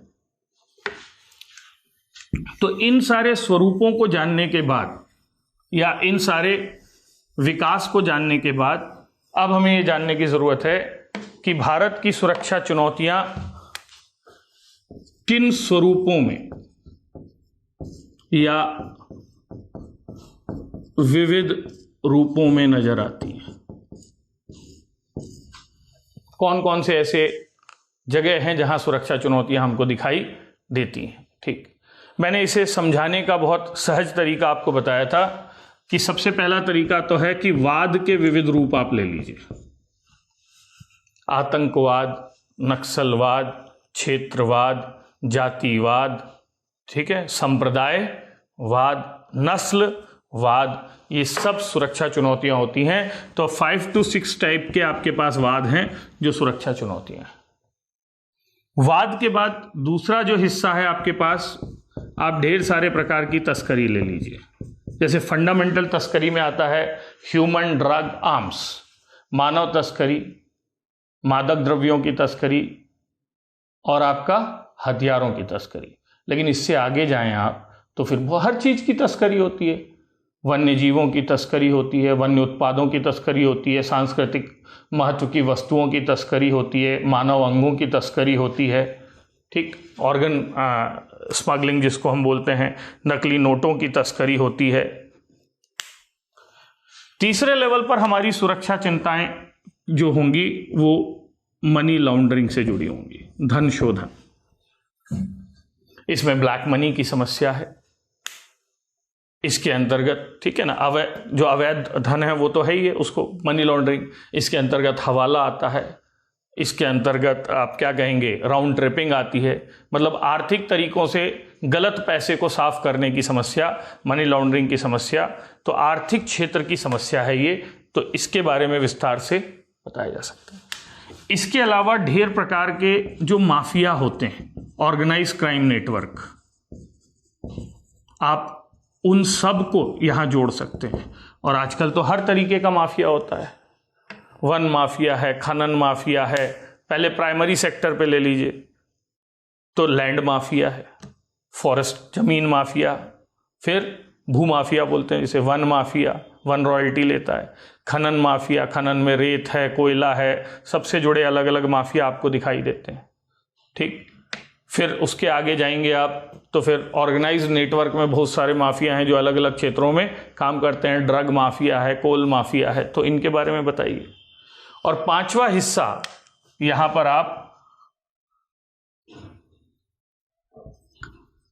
तो इन सारे स्वरूपों को जानने के बाद, या इन सारे विकास को जानने के बाद, अब हमें यह जानने की जरूरत है कि भारत की सुरक्षा चुनौतियां किन स्वरूपों में या विविध रूपों में नजर आती हैं। कौन कौन से ऐसे जगह हैं जहां सुरक्षा चुनौतियां हमको दिखाई देती हैं। ठीक, मैंने इसे समझाने का बहुत सहज तरीका आपको बताया था कि सबसे पहला तरीका तो है कि वाद के विविध रूप आप ले लीजिए। आतंकवाद, नक्सलवाद, क्षेत्रवाद, जातिवाद, ठीक है, संप्रदायवाद, नस्लवाद, ये सब सुरक्षा चुनौतियां होती हैं। तो 5 to 6 टाइप के आपके पास वाद हैं जो सुरक्षा चुनौतियां हैं। वाद के बाद दूसरा जो हिस्सा है आपके पास, आप ढेर सारे प्रकार की तस्करी ले लीजिए। जैसे फंडामेंटल तस्करी में आता है ह्यूमन ड्रग आर्म्स, मानव तस्करी, मादक द्रव्यों की तस्करी, और आपका हथियारों की तस्करी। लेकिन इससे आगे जाएं आप तो फिर वो हर चीज की तस्करी होती है। वन्य जीवों की तस्करी होती है, वन्य उत्पादों की तस्करी होती है, सांस्कृतिक महत्व की वस्तुओं की तस्करी होती है, मानव अंगों की तस्करी होती है। ठीक, ऑर्गन स्मगलिंग जिसको हम बोलते हैं, नकली नोटों की तस्करी होती है। तीसरे लेवल पर हमारी सुरक्षा चिंताएं जो होंगी वो मनी लॉन्ड्रिंग से जुड़ी होंगी, धन शोधन। इसमें ब्लैक मनी की समस्या है। इसके अंतर्गत, ठीक है ना, जो अवैध धन है वो तो है ही है, उसको मनी लॉन्ड्रिंग। इसके अंतर्गत हवाला आता है, इसके अंतर्गत आप क्या कहेंगे, राउंड ट्रिपिंग आती है। मतलब आर्थिक तरीकों से गलत पैसे को साफ करने की समस्या, मनी लॉन्ड्रिंग की समस्या। तो आर्थिक क्षेत्र की समस्या है ये, तो इसके बारे में विस्तार से बताया जा सकता है। इसके अलावा ढेर प्रकार के जो माफिया होते हैं, ऑर्गेनाइज क्राइम नेटवर्क, आप उन सब को यहां जोड़ सकते हैं। और आजकल तो हर तरीके का माफिया होता है, वन माफिया है, खनन माफिया है। पहले प्राइमरी सेक्टर पे ले लीजिए तो लैंड माफिया है, फॉरेस्ट जमीन माफिया, फिर भू माफिया बोलते हैं जिसे, वन माफिया, वन रॉयल्टी लेता है, खनन माफिया, खनन में रेत है, कोयला है, सबसे जुड़े अलग अलग माफिया आपको दिखाई देते हैं। ठीक, फिर उसके आगे जाएंगे आप तो फिर ऑर्गेनाइज्ड नेटवर्क में बहुत सारे माफिया हैं जो अलग अलग क्षेत्रों में काम करते हैं। ड्रग माफिया है, कोल माफिया है, तो इनके बारे में बताइए। और पांचवा हिस्सा यहां पर आप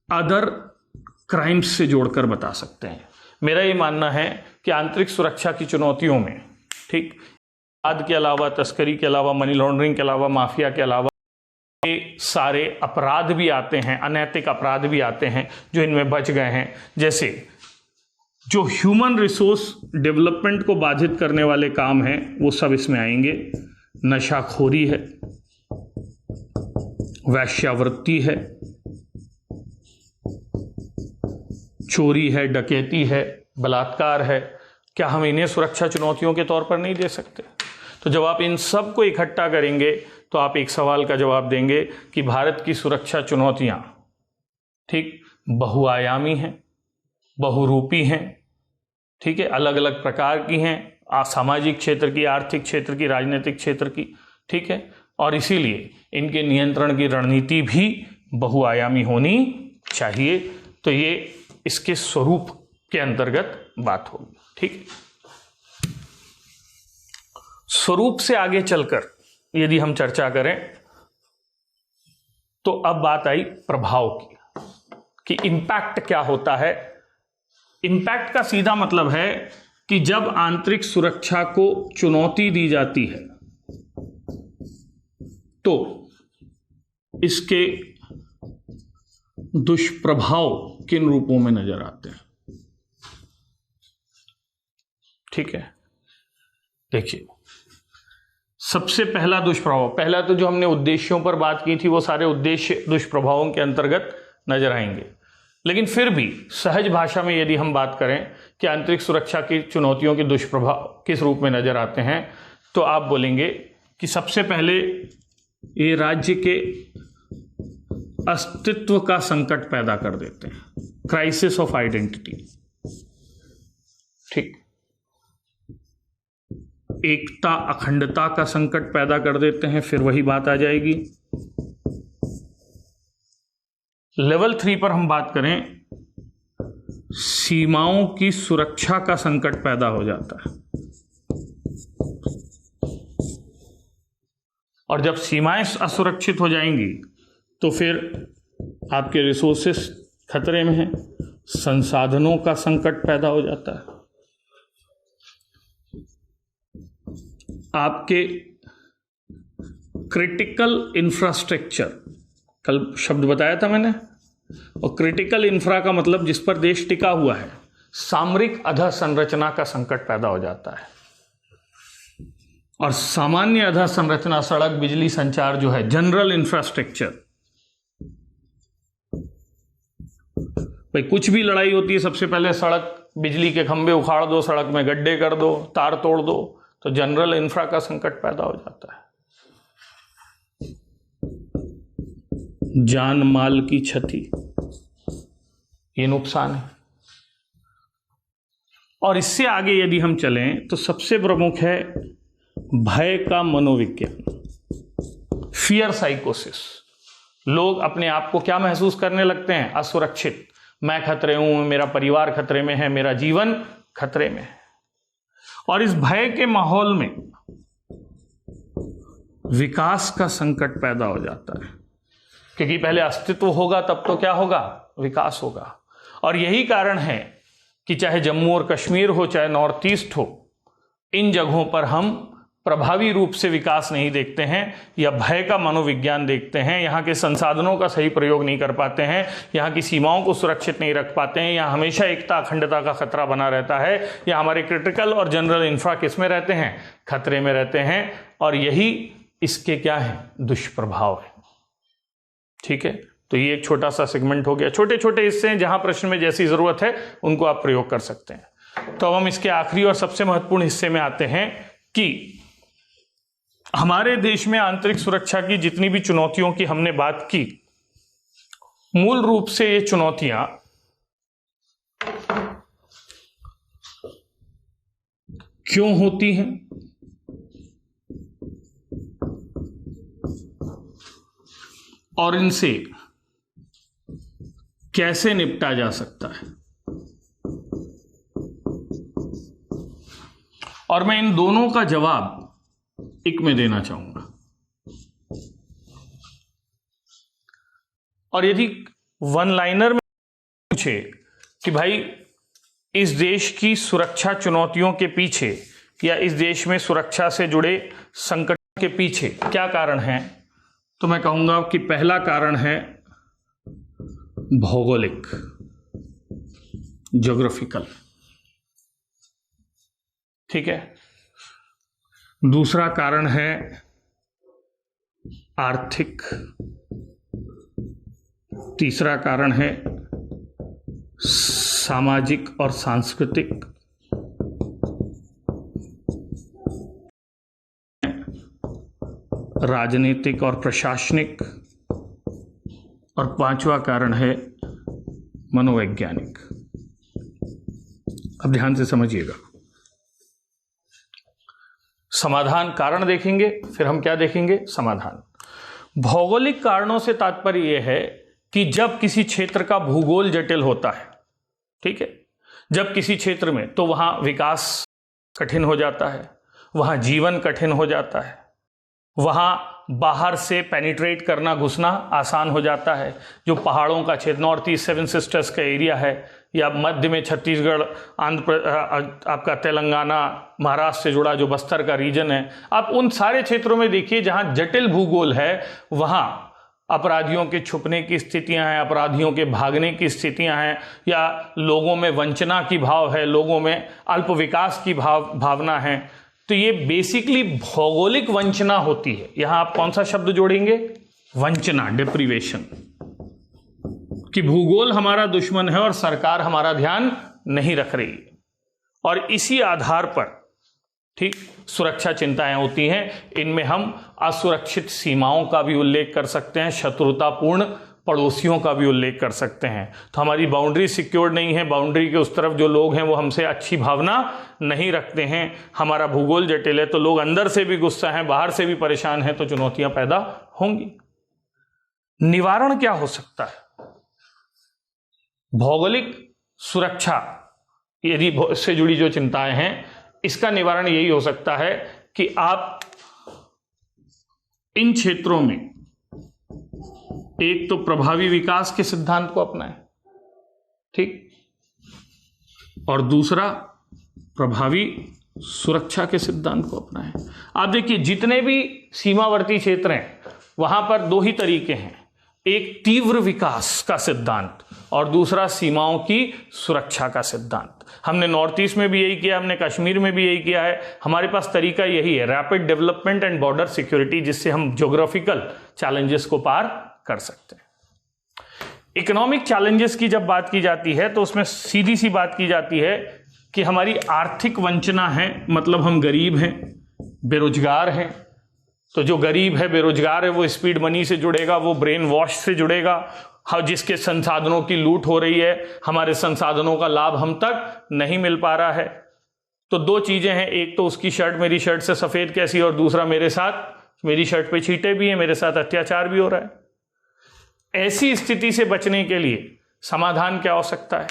अदर क्राइम्स से जोड़कर बता सकते हैं। मेरा ये मानना है कि आंतरिक सुरक्षा की चुनौतियों में, ठीक, वाद के अलावा, तस्करी के अलावा, मनी लॉन्ड्रिंग के अलावा, माफिया के अलावा ये सारे अपराध भी आते हैं, अनैतिक अपराध भी आते हैं जो इनमें बच गए हैं। जैसे जो ह्यूमन रिसोर्स डेवलपमेंट को बाधित करने वाले काम हैं वो सब इसमें आएंगे। नशाखोरी है, वैश्यावृत्ति है, चोरी है, डकैती है, बलात्कार है। क्या हम इन्हें सुरक्षा चुनौतियों के तौर पर नहीं दे सकते? तो जब आप इन सब को इकट्ठा करेंगे तो आप एक सवाल का जवाब देंगे कि भारत की सुरक्षा चुनौतियां, ठीक, बहुआयामी हैं, बहुरूपी हैं, ठीक है, अलग अलग प्रकार की हैं, सामाजिक क्षेत्र की, आर्थिक क्षेत्र की, राजनीतिक क्षेत्र की, ठीक है, और इसीलिए इनके नियंत्रण की रणनीति भी बहुआयामी होनी चाहिए। तो ये इसके स्वरूप के अंतर्गत बात होगी, ठीक। स्वरूप से आगे चलकर यदि हम चर्चा करें तो अब बात आई प्रभाव की, कि इंपैक्ट क्या होता है। इंपैक्ट का सीधा मतलब है कि जब आंतरिक सुरक्षा को चुनौती दी जाती है तो इसके दुष्प्रभाव किन रूपों में नजर आते हैं, ठीक है। देखिए, सबसे पहला दुष्प्रभाव, पहला तो जो हमने उद्देश्यों पर बात की थी वो सारे उद्देश्य दुष्प्रभावों के अंतर्गत नजर आएंगे, लेकिन फिर भी सहज भाषा में यदि हम बात करें कि आंतरिक सुरक्षा की चुनौतियों के दुष्प्रभाव किस रूप में नजर आते हैं, तो आप बोलेंगे कि सबसे पहले ये राज्य के अस्तित्व का संकट पैदा कर देते हैं, क्राइसिस ऑफ आइडेंटिटी, ठीक। एकता अखंडता का संकट पैदा कर देते हैं, फिर वही बात आ जाएगी। लेवल 3 पर हम बात करें, सीमाओं की सुरक्षा का संकट पैदा हो जाता है, और जब सीमाएं असुरक्षित हो जाएंगी तो फिर आपके रिसोर्सेस खतरे में हैं, संसाधनों का संकट पैदा हो जाता है, आपके क्रिटिकल इंफ्रास्ट्रक्चर, कल शब्द बताया था मैंने, और क्रिटिकल इंफ्रा का मतलब जिस पर देश टिका हुआ है, सामरिक अधोसंरचना का संकट पैदा हो जाता है। और सामान्य अधोसंरचना, सड़क, बिजली, संचार जो है, जनरल इंफ्रास्ट्रक्चर, भाई कुछ भी लड़ाई होती है सबसे पहले सड़क, बिजली के खंभे उखाड़ दो, सड़क में गड्ढे कर दो, तार तोड़ दो, तो जनरल इंफ्रा का संकट पैदा हो जाता है। जान माल की क्षति, ये नुकसान है। और इससे आगे यदि हम चलें तो सबसे प्रमुख है भय का मनोविज्ञान, फियर साइकोसिस। लोग अपने आप को क्या महसूस करने लगते हैं? असुरक्षित, मैं खतरे हूं, मेरा परिवार खतरे में है, मेरा जीवन खतरे में है। और इस भय के माहौल में विकास का संकट पैदा हो जाता है, क्योंकि पहले अस्तित्व होगा तब तो क्या होगा? विकास होगा। और यही कारण है कि चाहे जम्मू और कश्मीर हो, चाहे नॉर्थ ईस्ट हो, इन जगहों पर हम प्रभावी रूप से विकास नहीं देखते हैं या भय का मनोविज्ञान देखते हैं। यहाँ के संसाधनों का सही प्रयोग नहीं कर पाते हैं, यहाँ की सीमाओं को सुरक्षित नहीं रख पाते हैं, यहाँ हमेशा एकता अखंडता का खतरा बना रहता है, या हमारे क्रिटिकल और जनरल इंफ्रा किस में रहते हैं? खतरे में रहते हैं। और यही इसके क्या है? दुष्प्रभाव है। ठीक है, तो ये एक छोटा सा सेगमेंट हो गया। छोटे छोटे हिस्से हैं, जहां प्रश्न में जैसी जरूरत है उनको आप प्रयोग कर सकते हैं। तो अब हम इसके आखिरी और सबसे महत्वपूर्ण हिस्से में आते हैं कि हमारे देश में आंतरिक सुरक्षा की जितनी भी चुनौतियों की हमने बात की, मूल रूप से ये चुनौतियां क्यों होती हैं, और इनसे कैसे निपटा जा सकता है। और मैं इन दोनों का जवाब एक में देना चाहूंगा। और यदि वन लाइनर में पूछे कि भाई इस देश की सुरक्षा चुनौतियों के पीछे या इस देश में सुरक्षा से जुड़े संकटों के पीछे क्या कारण हैं, तो मैं कहूंगा कि पहला कारण है भौगोलिक, ज्योग्राफिकल। ठीक है। दूसरा कारण है आर्थिक, तीसरा कारण है सामाजिक और सांस्कृतिक, राजनीतिक और प्रशासनिक, और पांचवा कारण है मनोवैज्ञानिक। अब ध्यान से समझिएगा। समाधान, कारण देखेंगे, फिर हम क्या देखेंगे, समाधान। भौगोलिक कारणों से तात्पर्य यह है कि जब किसी क्षेत्र का भूगोल जटिल होता है, ठीक है, जब किसी क्षेत्र में, तो वहां विकास कठिन हो जाता है, वहां जीवन कठिन हो जाता है, वहां बाहर से पेनिट्रेट करना, घुसना आसान हो जाता है। जो पहाड़ों का क्षेत्र, नॉर्थ ईस्ट सेवन सिस्टर्स का एरिया है, या मध्य में छत्तीसगढ़, आपका तेलंगाना, महाराष्ट्र से जुड़ा जो बस्तर का रीजन है, आप उन सारे क्षेत्रों में देखिए जहां जटिल भूगोल है, वहां अपराधियों के छुपने की स्थितियां हैं, अपराधियों के भागने की स्थितियां हैं, या लोगों में वंचना की भाव है, लोगों में अल्प विकास की भावना है। तो ये बेसिकली भौगोलिक वंचना होती है। यहां आप कौन सा शब्द जोड़ेंगे, वंचना, डिप्रीवेशन, कि भूगोल हमारा दुश्मन है और सरकार हमारा ध्यान नहीं रख रही है, और इसी आधार पर, ठीक, सुरक्षा चिंताएं होती हैं। इनमें हम असुरक्षित सीमाओं का भी उल्लेख कर सकते हैं, शत्रुतापूर्ण पड़ोसियों का भी उल्लेख कर सकते हैं। तो हमारी बाउंड्री सिक्योर नहीं है, बाउंड्री के उस तरफ जो लोग हैं वो हमसे अच्छी भावना नहीं रखते हैं, हमारा भूगोल जटिल है, तो लोग अंदर से भी गुस्सा हैं, बाहर से भी परेशान हैं, तो चुनौतियां पैदा होंगी। निवारण क्या हो सकता है? भौगोलिक सुरक्षा, यदि इससे जुड़ी जो चिंताएं हैं, इसका निवारण यही हो सकता है कि आप इन क्षेत्रों में एक तो प्रभावी विकास के सिद्धांत को अपनाएं, ठीक, और दूसरा प्रभावी सुरक्षा के सिद्धांत को अपनाएं। आप देखिए, जितने भी सीमावर्ती क्षेत्र हैं वहां पर दो ही तरीके हैं, एक तीव्र विकास का सिद्धांत और दूसरा सीमाओं की सुरक्षा का सिद्धांत। हमने नॉर्थ ईस्ट में भी यही किया, हमने कश्मीर में भी यही किया है। हमारे पास तरीका यही है, rapid development and border security, जिससे हम ज्योग्राफिकल चैलेंजेस को पार कर सकते हैं। इकोनॉमिक चैलेंजेस की जब बात की जाती है तो उसमें सीधी सी बात की जाती है कि हमारी आर्थिक वंचना है, मतलब हम गरीब हैं, बेरोजगार हैं। तो जो गरीब है, बेरोजगार है, वो स्पीड मनी से जुड़ेगा, वो ब्रेन वॉश से जुड़ेगा, जिसके संसाधनों की लूट हो रही है, हमारे संसाधनों का लाभ हम तक नहीं मिल पा रहा है। तो दो चीजें हैं, एक तो उसकी शर्ट मेरी शर्ट से सफेद कैसी, और दूसरा मेरे साथ, मेरी शर्ट पे छींटे भी हैं, मेरे साथ अत्याचार भी हो रहा है। ऐसी स्थिति से बचने के लिए समाधान क्या हो सकता है?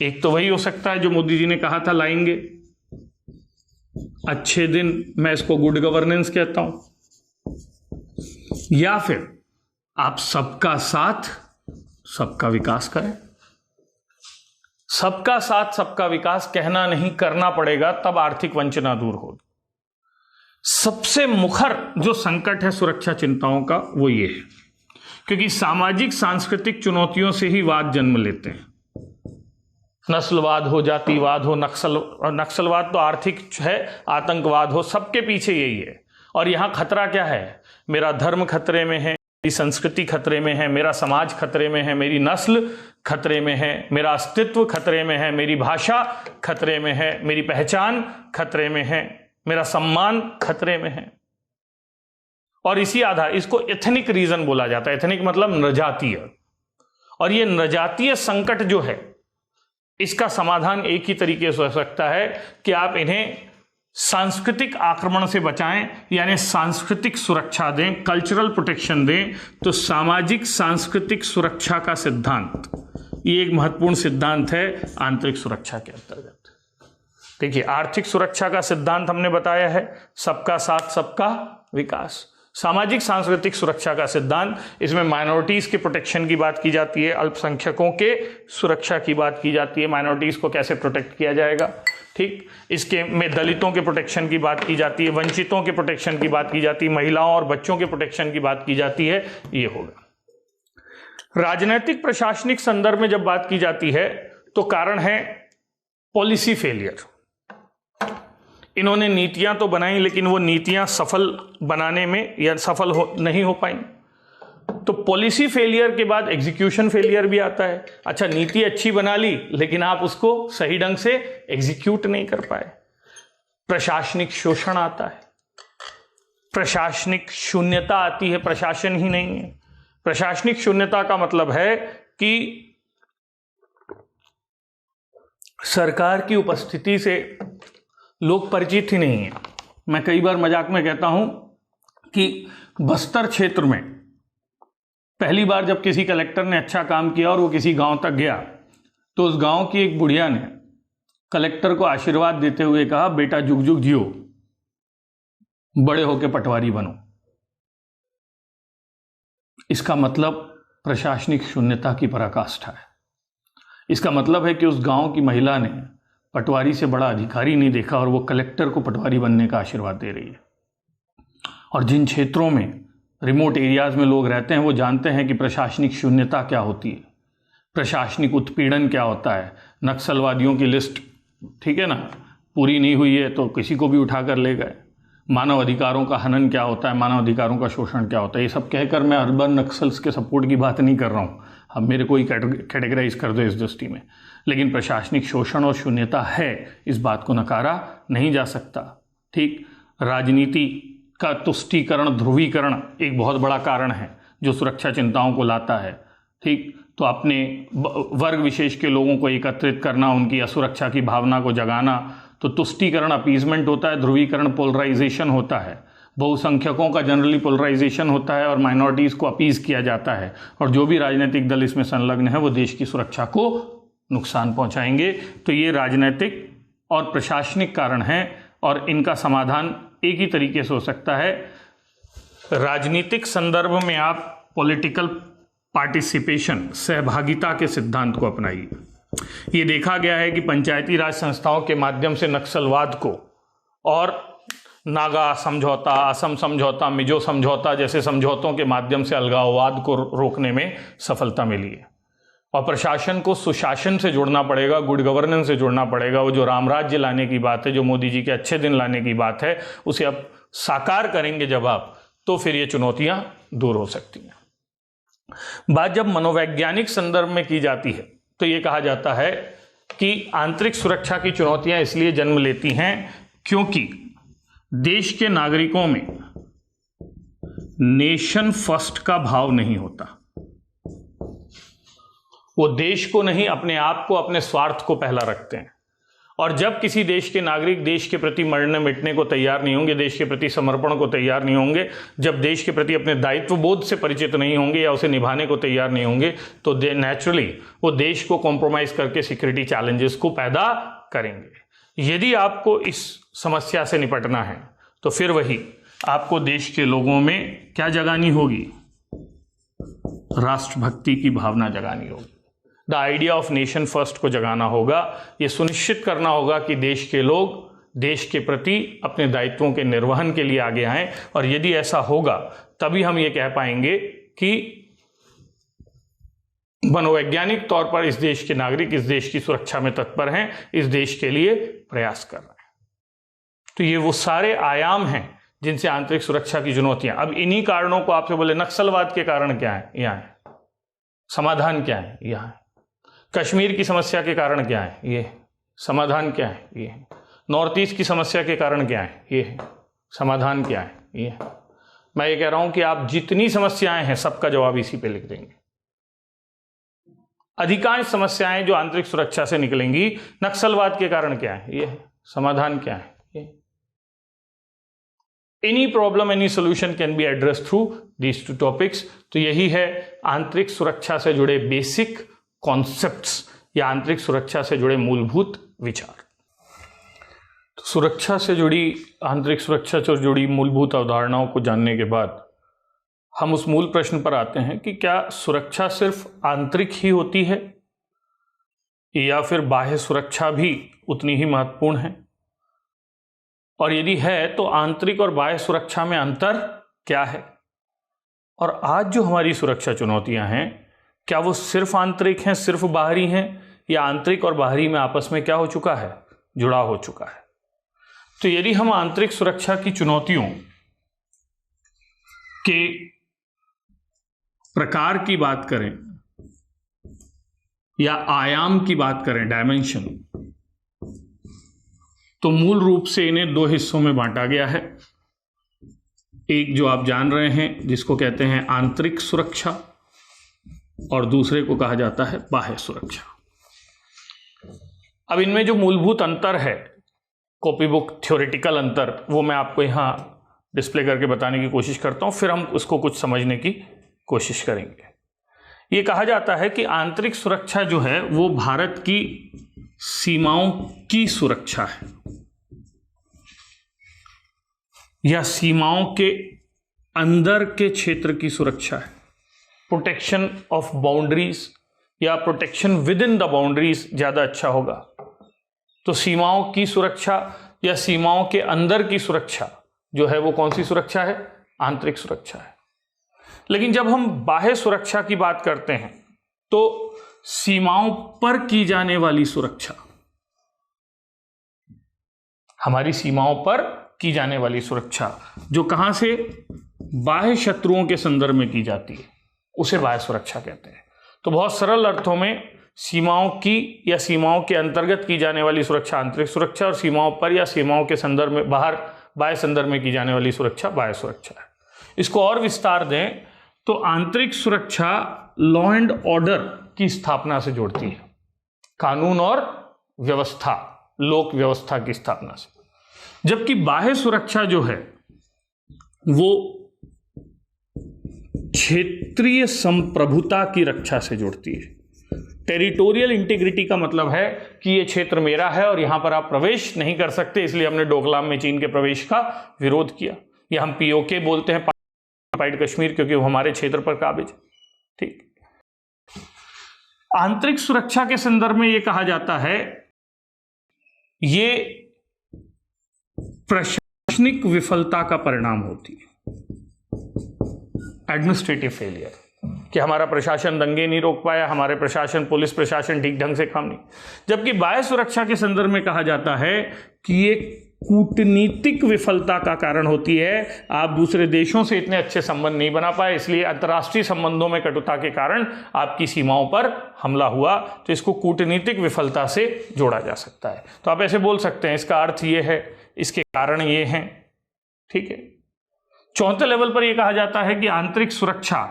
एक तो वही हो सकता है जो मोदी जी ने कहा था लाएंगे, अच्छे दिन, मैं इसको गुड गवर्नेंस कहता हूं, या फिर आप सबका साथ सबका विकास करें। सबका साथ सबका विकास कहना नहीं, करना पड़ेगा, तब आर्थिक वंचना दूर होगी। सबसे मुखर जो संकट है सुरक्षा चिंताओं का वो ये है, क्योंकि सामाजिक सांस्कृतिक चुनौतियों से ही वाद जन्म लेते हैं। नस्लवाद हो, जातिवाद हो, नक्सलवाद तो आर्थिक है, आतंकवाद हो, सबके पीछे यही है। और यहां खतरा क्या है? मेरा धर्म खतरे में है, मेरी संस्कृति खतरे में है, मेरा समाज खतरे में है, मेरी नस्ल खतरे में है, मेरा अस्तित्व खतरे में है, मेरी भाषा खतरे में है, मेरी पहचान खतरे में है, मेरा सम्मान खतरे में है। और इसी आधार, इसको एथनिक रीजन बोला जाता है। एथनिक मतलब नृजातीय। और ये नृजातीय संकट जो है, इसका समाधान एक ही तरीके से हो सकता है कि आप इन्हें सांस्कृतिक आक्रमण से बचाएं, यानी सांस्कृतिक सुरक्षा दें, कल्चरल प्रोटेक्शन दें। तो सामाजिक सांस्कृतिक सुरक्षा का सिद्धांत, ये एक महत्वपूर्ण सिद्धांत है आंतरिक सुरक्षा के अंतर्गत। देखिए, आर्थिक सुरक्षा का सिद्धांत हमने बताया है, सबका साथ सबका विकास। सामाजिक सांस्कृतिक सुरक्षा का सिद्धांत, इसमें माइनॉरिटीज के प्रोटेक्शन की बात की जाती है, अल्पसंख्यकों के सुरक्षा की बात की जाती है, माइनॉरिटीज को कैसे प्रोटेक्ट किया जाएगा, ठीक। इसके में दलितों के प्रोटेक्शन की बात की जाती है, वंचितों के प्रोटेक्शन की बात की जाती है, महिलाओं और बच्चों के प्रोटेक्शन की बात की जाती है, ये होगा। राजनीतिक प्रशासनिक संदर्भ में जब बात की जाती है तो कारण है पॉलिसी फेलियर। इन्होंने नीतियां तो बनाई, लेकिन वो नीतियां सफल बनाने में या सफल नहीं हो पाई। तो पॉलिसी फेलियर के बाद एग्जीक्यूशन फेलियर भी आता है। अच्छा, नीति अच्छी बना ली, लेकिन आप उसको सही ढंग से एग्जीक्यूट नहीं कर पाए। प्रशासनिक शोषण आता है, प्रशासनिक शून्यता आती है, प्रशासन ही नहीं है। प्रशासनिक शून्यता का मतलब है कि सरकार की उपस्थिति से लोग परिचित ही नहीं है। मैं कई बार मजाक में कहता हूं कि बस्तर क्षेत्र में पहली बार जब किसी कलेक्टर ने अच्छा काम किया और वो किसी गांव तक गया, तो उस गांव की एक बुढ़िया ने कलेक्टर को आशीर्वाद देते हुए कहा, बेटा जुग जुग जियो, बड़े होके पटवारी बनो। इसका मतलब प्रशासनिक शून्यता की पराकाष्ठा है। इसका मतलब है कि उस गांव की महिला ने पटवारी से बड़ा अधिकारी नहीं देखा और वो कलेक्टर को पटवारी बनने का आशीर्वाद दे रही है। और जिन क्षेत्रों में रिमोट एरियाज में लोग रहते हैं वो जानते हैं कि प्रशासनिक शून्यता क्या होती है, प्रशासनिक उत्पीड़न क्या होता है। नक्सलवादियों की लिस्ट, ठीक है ना, पूरी नहीं हुई है तो किसी को भी उठा कर ले गए। मानव अधिकारों का हनन क्या होता है, मानव अधिकारों का शोषण क्या होता है। ये सब कहकर मैं अर्बन नक्सल्स के सपोर्ट की बात नहीं कर रहा हूँ, अब मेरे को ही कैटेगराइज कर दो इस दृष्टि में। लेकिन प्रशासनिक शोषण और शून्यता है, इस बात को नकारा नहीं जा सकता। ठीक, राजनीति का तुष्टीकरण, ध्रुवीकरण एक बहुत बड़ा कारण है जो सुरक्षा चिंताओं को लाता है। ठीक, तो अपने वर्ग विशेष के लोगों को एकत्रित करना, उनकी असुरक्षा की भावना को जगाना, तो तुष्टीकरण अपीजमेंट होता है, ध्रुवीकरण पोलराइजेशन होता है। बहुसंख्यकों का जनरली पोलराइजेशन होता है और माइनॉरिटीज को अपीज किया जाता है, और जो भी राजनीतिक दल इसमें संलग्न है वो देश की सुरक्षा को नुकसान पहुंचाएंगे। तो ये राजनीतिक और प्रशासनिक कारण हैं और इनका समाधान एक ही तरीके से हो सकता है। राजनीतिक संदर्भ में आप पॉलिटिकल पार्टिसिपेशन, सहभागिता के सिद्धांत को अपनाइए। ये देखा गया है कि पंचायती राज संस्थाओं के माध्यम से नक्सलवाद को और नागा समझौता, असम समझौता, मिजो समझौता जैसे समझौतों के माध्यम से अलगाववाद को रोकने में सफलता मिली है। और प्रशासन को सुशासन से जोड़ना पड़ेगा, गुड गवर्नेंस से जोड़ना पड़ेगा। वो जो राम राज्य लाने की बात है, जो मोदी जी के अच्छे दिन लाने की बात है, उसे अब साकार करेंगे जब आप, तो फिर ये चुनौतियां दूर हो सकती हैं। बात जब मनोवैज्ञानिक संदर्भ में की जाती है तो ये कहा जाता है कि आंतरिक सुरक्षा की चुनौतियां इसलिए जन्म लेती हैं क्योंकि देश के नागरिकों में नेशन फर्स्ट का भाव नहीं होता। वो देश को नहीं, अपने आप को, अपने स्वार्थ को पहला रखते हैं। और जब किसी देश के नागरिक देश के प्रति मरने मिटने को तैयार नहीं होंगे, देश के प्रति समर्पण को तैयार नहीं होंगे, जब देश के प्रति अपने दायित्व बोध से परिचित नहीं होंगे या उसे निभाने को तैयार नहीं होंगे, तो नेचुरली वो देश को कॉम्प्रोमाइज करके सिक्योरिटी चैलेंजेस को पैदा करेंगे। यदि आपको इस समस्या से निपटना है तो फिर वही आपको देश के लोगों में क्या जगानी होगी, राष्ट्रभक्ति की भावना जगानी होगी। The idea of nation first को जगाना होगा। ये सुनिश्चित करना होगा कि देश के लोग देश के प्रति अपने दायित्वों के निर्वहन के लिए आगे आएं। और यदि ऐसा होगा तभी हम ये कह पाएंगे कि मनोवैज्ञानिक तौर पर इस देश के नागरिक इस देश की सुरक्षा में तत्पर हैं, इस देश के लिए प्रयास कर रहे हैं। तो ये वो सारे आयाम हैं जिनसे आंतरिक सुरक्षा की चुनौतियां। अब इन्हीं कारणों को आपसे बोले नक्सलवाद के कारण क्या है, यहाँ है। समाधान क्या है, यहाँ है। कश्मीर की समस्या के कारण क्या है, ये समाधान क्या है, ये है। नॉर्थ ईस्ट की समस्या के कारण क्या है, ये है। समाधान क्या है, ये है। मैं ये कह रहा हूं कि आप जितनी समस्याएं हैं सबका जवाब इसी पे लिख देंगे। अधिकांश समस्याएं जो आंतरिक सुरक्षा से निकलेंगी, नक्सलवाद के कारण क्या है, ये है। समाधान क्या है, ये। Any problem any solution can be address through these two topics. तो यही है आंतरिक सुरक्षा से जुड़े बेसिक कॉन्सेप्ट्स या आंतरिक सुरक्षा से जुड़े मूलभूत विचार। तो सुरक्षा से जुड़ी, आंतरिक सुरक्षा से जुड़ी मूलभूत अवधारणाओं को जानने के बाद हम उस मूल प्रश्न पर आते हैं कि क्या सुरक्षा सिर्फ आंतरिक ही होती है या फिर बाह्य सुरक्षा भी उतनी ही महत्वपूर्ण है, और यदि है तो आंतरिक और बाह्य सुरक्षा में अंतर क्या है। और आज जो हमारी सुरक्षा चुनौतियां हैं, क्या वो सिर्फ आंतरिक हैं, सिर्फ बाहरी हैं, या आंतरिक और बाहरी में आपस में क्या हो चुका है, जुड़ाव हो चुका है। तो यदि हम आंतरिक सुरक्षा की चुनौतियों के प्रकार की बात करें या आयाम की बात करें, डायमेंशन, तो मूल रूप से इन्हें दो हिस्सों में बांटा गया है। एक जो आप जान रहे हैं जिसको कहते हैं आंतरिक सुरक्षा, और दूसरे को कहा जाता है बाह्य सुरक्षा। अब इनमें जो मूलभूत अंतर है, कॉपी बुक थ्योरेटिकल अंतर, वो मैं आपको यहां डिस्प्ले करके बताने की कोशिश करता हूं, फिर हम उसको कुछ समझने की कोशिश करेंगे। ये कहा जाता है कि आंतरिक सुरक्षा जो है वो भारत की सीमाओं की सुरक्षा है, या सीमाओं के अंदर के क्षेत्र की सुरक्षा है। प्रोटेक्शन ऑफ बाउंड्रीज या protection with in the boundaries ज्यादा अच्छा होगा। तो सीमाओं की सुरक्षा या सीमाओं के अंदर की सुरक्षा जो है वो कौन सी सुरक्षा है? आंतरिक सुरक्षा है। लेकिन जब हम बाह्य सुरक्षा की बात करते हैं तो सीमाओं पर की जाने वाली सुरक्षा, हमारी सीमाओं पर की जाने वाली सुरक्षा जो कहां से? बाह्य शत्रुओं के संदर्भ में की जाती है, उसे बाह्य सुरक्षा कहते हैं। तो बहुत सरल अर्थों में सीमाओं की या सीमाओं के अंतर्गत की जाने वाली सुरक्षा आंतरिक सुरक्षा, और सीमाओं पर या सीमाओं के संदर्भ में बाहर बाह्य संदर्भ में की जाने वाली सुरक्षा बाह्य सुरक्षा है। इसको और विस्तार दें तो आंतरिक सुरक्षा लॉ एंड ऑर्डर की स्थापना से जोड़ती है, कानून और व्यवस्था, लोक व्यवस्था की स्थापना से, जबकि बाह्य सुरक्षा जो है वो क्षेत्रीय संप्रभुता की रक्षा से जुड़ती है। टेरिटोरियल इंटीग्रिटी का मतलब है कि ये क्षेत्र मेरा है और यहां पर आप प्रवेश नहीं कर सकते, इसलिए हमने डोकलाम में चीन के प्रवेश का विरोध किया। या हम पीओके बोलते हैं, ऑक्युपाइड कश्मीर, क्योंकि वो हमारे क्षेत्र पर काबिज। ठीक, आंतरिक सुरक्षा के संदर्भ में यह कहा जाता है ये प्रशासनिक विफलता का परिणाम होती है, एडमिनिस्ट्रेटिव फेलियर, कि हमारा प्रशासन दंगे नहीं रोक पाया, हमारे प्रशासन, पुलिस प्रशासन ठीक ढंग से काम नहीं। जबकि बाह्य सुरक्षा के संदर्भ में कहा जाता है कि ये कूटनीतिक विफलता का कारण होती है। आप दूसरे देशों से इतने अच्छे संबंध नहीं बना पाए, इसलिए अंतर्राष्ट्रीय संबंधों में कटुता के कारण आपकी सीमाओं पर हमला हुआ, तो इसको कूटनीतिक विफलता से जोड़ा जा सकता है। तो आप ऐसे बोल सकते हैं, इसका अर्थ ये है, इसके कारण ये हैं। ठीक है। चौथे लेवल पर यह कहा जाता है कि आंतरिक सुरक्षा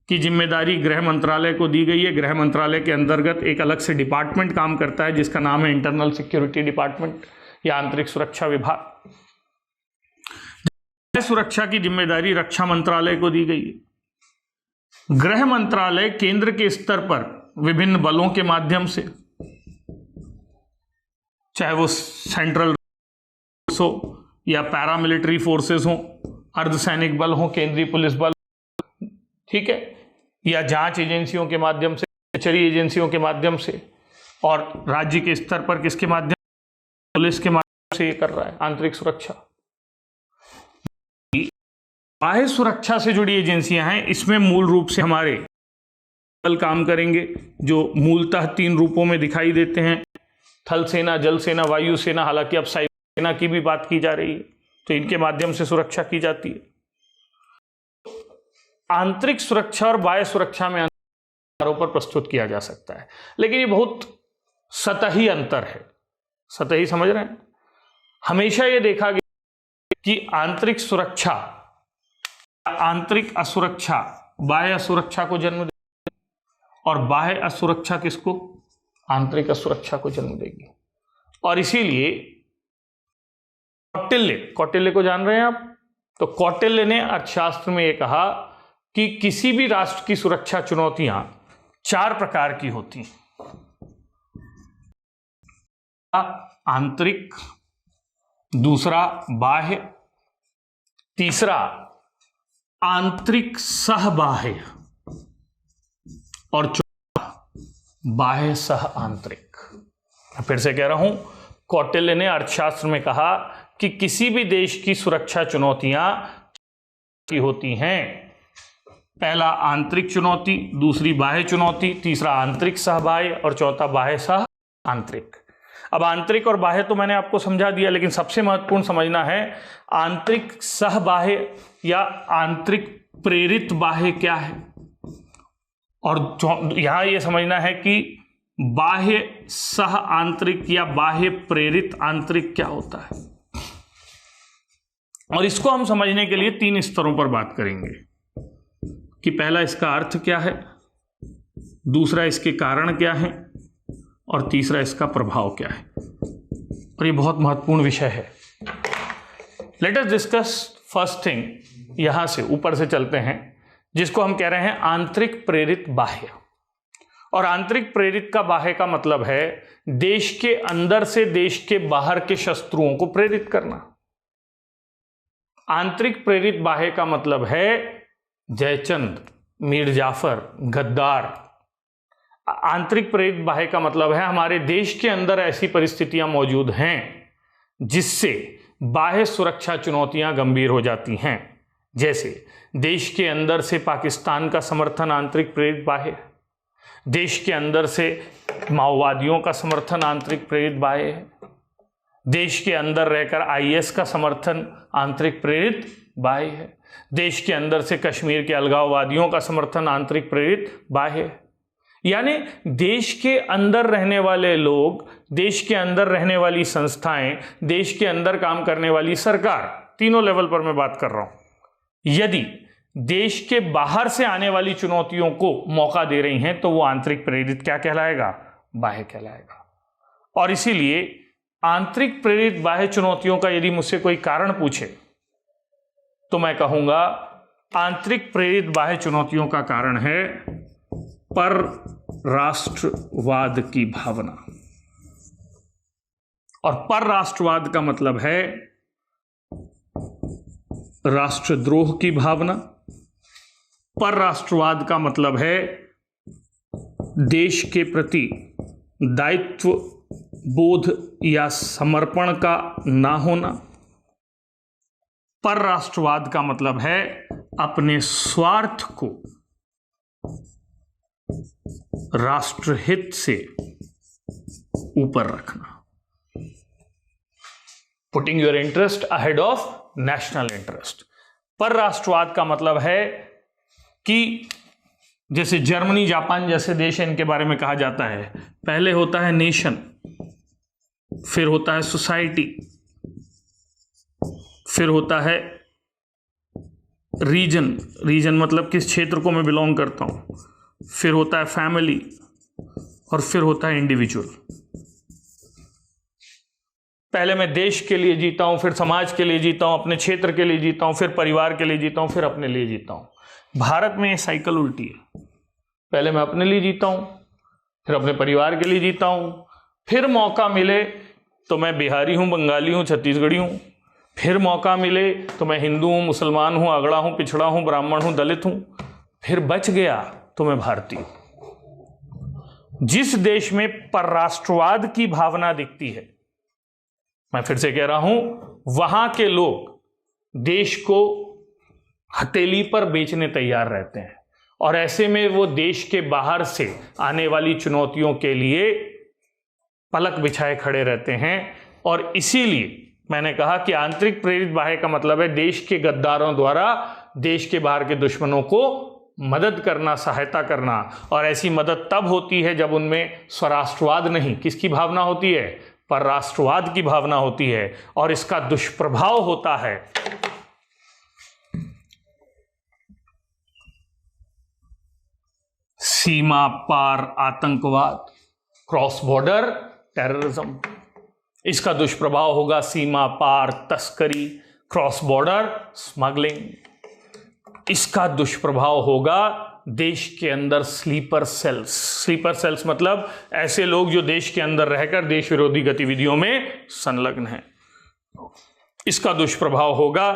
की जिम्मेदारी गृह मंत्रालय को दी गई है। गृह मंत्रालय के अंतर्गत एक अलग से डिपार्टमेंट काम करता है जिसका नाम है इंटरनल सिक्योरिटी डिपार्टमेंट या आंतरिक सुरक्षा विभाग। सुरक्षा की जिम्मेदारी रक्षा मंत्रालय को दी गई है। गृह मंत्रालय केंद्र के स्तर पर विभिन्न बलों के माध्यम से, चाहे वो सेंट्रल हो या पैरामिलिट्री फोर्सेस हो, अर्धसैनिक बल हो, केंद्रीय पुलिस बल, ठीक है, या जांच एजेंसियों के माध्यम से, कचहरी एजेंसियों के माध्यम से, और राज्य के स्तर पर किसके माध्यम, पुलिस के माध्यम से ये कर रहा है आंतरिक सुरक्षा। बाह्य सुरक्षा से जुड़ी एजेंसियां हैं, इसमें मूल रूप से हमारे बल काम करेंगे जो मूलतः 3 रूपों में दिखाई देते हैं, थल सेना, जल सेना, वायु सेना। हालांकि अब साइबर सेना की भी बात की जा रही है, तो इनके माध्यम से सुरक्षा की जाती है। आंतरिक सुरक्षा और बाह्य सुरक्षा में अंतरों पर प्रस्तुत किया जा सकता है, लेकिन ये बहुत सतही अंतर है। सतही समझ रहे हैं? हमेशा ये देखा गया कि आंतरिक सुरक्षा, आंतरिक असुरक्षा बाह्य असुरक्षा को जन्म देगी, और बाह्य असुरक्षा किसको? आंतरिक असुरक्षा को जन्म देगी। और इसीलिए कौटिल्य को जान रहे हैं आप? तो कौटिल्य ने अर्थशास्त्र में यह कहा कि किसी भी राष्ट्र की सुरक्षा चुनौतियां 4 प्रकार की होती हैं। आंतरिक, दूसरा बाह्य, तीसरा आंतरिक सहबाह्य, और चौथा बाह्य सह आंतरिक। फिर से कह रहा हूं, कौटिल्य ने अर्थशास्त्र में कहा कि किसी भी देश की सुरक्षा चुनौतियां की होती हैं। पहला आंतरिक चुनौती, दूसरी बाह्य चुनौती, तीसरा आंतरिक सहबाह्य, और चौथा बाह्य सह आंतरिक। अब आंतरिक और बाह्य तो मैंने आपको समझा दिया, लेकिन सबसे महत्वपूर्ण समझना है आंतरिक सहबाह्य या आंतरिक प्रेरित बाह्य क्या है, और यहां यह समझना है कि बाह्य सह आंतरिक या बाह्य प्रेरित आंतरिक क्या होता है। और इसको हम समझने के लिए 3 स्तरों पर बात करेंगे कि पहला इसका अर्थ क्या है, दूसरा इसके कारण क्या है, और तीसरा इसका प्रभाव क्या है। और ये बहुत महत्वपूर्ण विषय है। Let us discuss first thing, यहां से ऊपर से चलते हैं, जिसको हम कह रहे हैं आंतरिक प्रेरित बाह्य। और आंतरिक प्रेरित का बाह्य का मतलब है देश के अंदर से देश के बाहर के शत्रुओं को प्रेरित करना। आंतरिक प्रेरित बाह्य का मतलब है जयचंद, मीर जाफर, गद्दार। आंतरिक प्रेरित बाह्य का मतलब है हमारे देश के अंदर ऐसी परिस्थितियां मौजूद हैं जिससे बाह्य सुरक्षा चुनौतियां गंभीर हो जाती हैं। जैसे देश के अंदर से पाकिस्तान का समर्थन आंतरिक प्रेरित बाह्य है, देश के अंदर से माओवादियों का समर्थन आंतरिक प्रेरित बाह्य है, देश के अंदर रहकर आईएस का समर्थन आंतरिक प्रेरित बाह्य है, देश के अंदर से कश्मीर के अलगाववादियों का समर्थन आंतरिक प्रेरित बाह्य है। यानी देश के अंदर रहने वाले लोग, देश के अंदर रहने वाली संस्थाएं, देश के अंदर काम करने वाली सरकार, तीनों लेवल पर मैं बात कर रहा हूं, यदि देश के बाहर से आने वाली चुनौतियों को मौका दे रही हैं तो वो आंतरिक प्रेरित क्या कहलाएगा, बाह्य कहलाएगा। और इसीलिए आंतरिक प्रेरित बाह्य चुनौतियों का यदि मुझसे कोई कारण पूछे तो मैं कहूंगा आंतरिक प्रेरित बाह्य चुनौतियों का कारण है पर राष्ट्रवाद की भावना। और पर राष्ट्रवाद का मतलब है राष्ट्रद्रोह की भावना। पर राष्ट्रवाद का मतलब है देश के प्रति दायित्व बोध या समर्पण का ना होना। पर राष्ट्रवाद का मतलब है अपने स्वार्थ को राष्ट्रहित से ऊपर रखना। Putting your interest ahead of national interest. पर राष्ट्रवाद का मतलब है कि जैसे जर्मनी, जापान जैसे देश हैं, इनके बारे में कहा जाता है पहले होता है नेशन, फिर होता है सोसाइटी, फिर होता है रीजन, रीजन मतलब किस क्षेत्र को मैं बिलोंग करता हूं, फिर होता है फैमिली, और फिर होता है इंडिविजुअल। पहले मैं देश के लिए जीता हूं, फिर समाज के लिए जीता हूं, अपने क्षेत्र के लिए जीता हूं, फिर परिवार के लिए जीता हूं, फिर अपने लिए जीता हूं। भारत में ये साइकिल उल्टी है। पहले मैं अपने लिए जीता हूं, फिर अपने परिवार के लिए जीता हूं, फिर मौका मिले तो मैं बिहारी हूं, बंगाली हूं, छत्तीसगढ़ी हूं, फिर मौका मिले तो मैं हिंदू हूं, मुसलमान हूं, अगड़ा हूं, पिछड़ा हूं, ब्राह्मण हूं, दलित हूं, फिर बच गया तो मैं भारतीय हूं। जिस देश में परराष्ट्रवाद की भावना दिखती है, मैं फिर से कह रहा हूं, वहां के लोग देश को हथेली पर बेचने तैयार रहते हैं, और ऐसे में वो देश के बाहर से आने वाली चुनौतियों के लिए पलक बिछाए खड़े रहते हैं। और इसीलिए मैंने कहा कि आंतरिक प्रेरित बाह्य का मतलब है देश के गद्दारों द्वारा देश के बाहर के दुश्मनों को मदद करना, सहायता करना। और ऐसी मदद तब होती है जब उनमें स्वराष्ट्रवाद नहीं, किसकी भावना होती है, परराष्ट्रवाद की भावना होती है। और इसका दुष्प्रभाव होता है सीमा पार आतंकवाद, क्रॉस बॉर्डर टेररिज्म। इसका दुष्प्रभाव होगा सीमा पार तस्करी, क्रॉस बॉर्डर स्मगलिंग। इसका दुष्प्रभाव होगा देश के अंदर स्लीपर सेल्स। स्लीपर सेल्स मतलब ऐसे लोग जो देश के अंदर रहकर देश विरोधी गतिविधियों में संलग्न हैं। इसका दुष्प्रभाव होगा,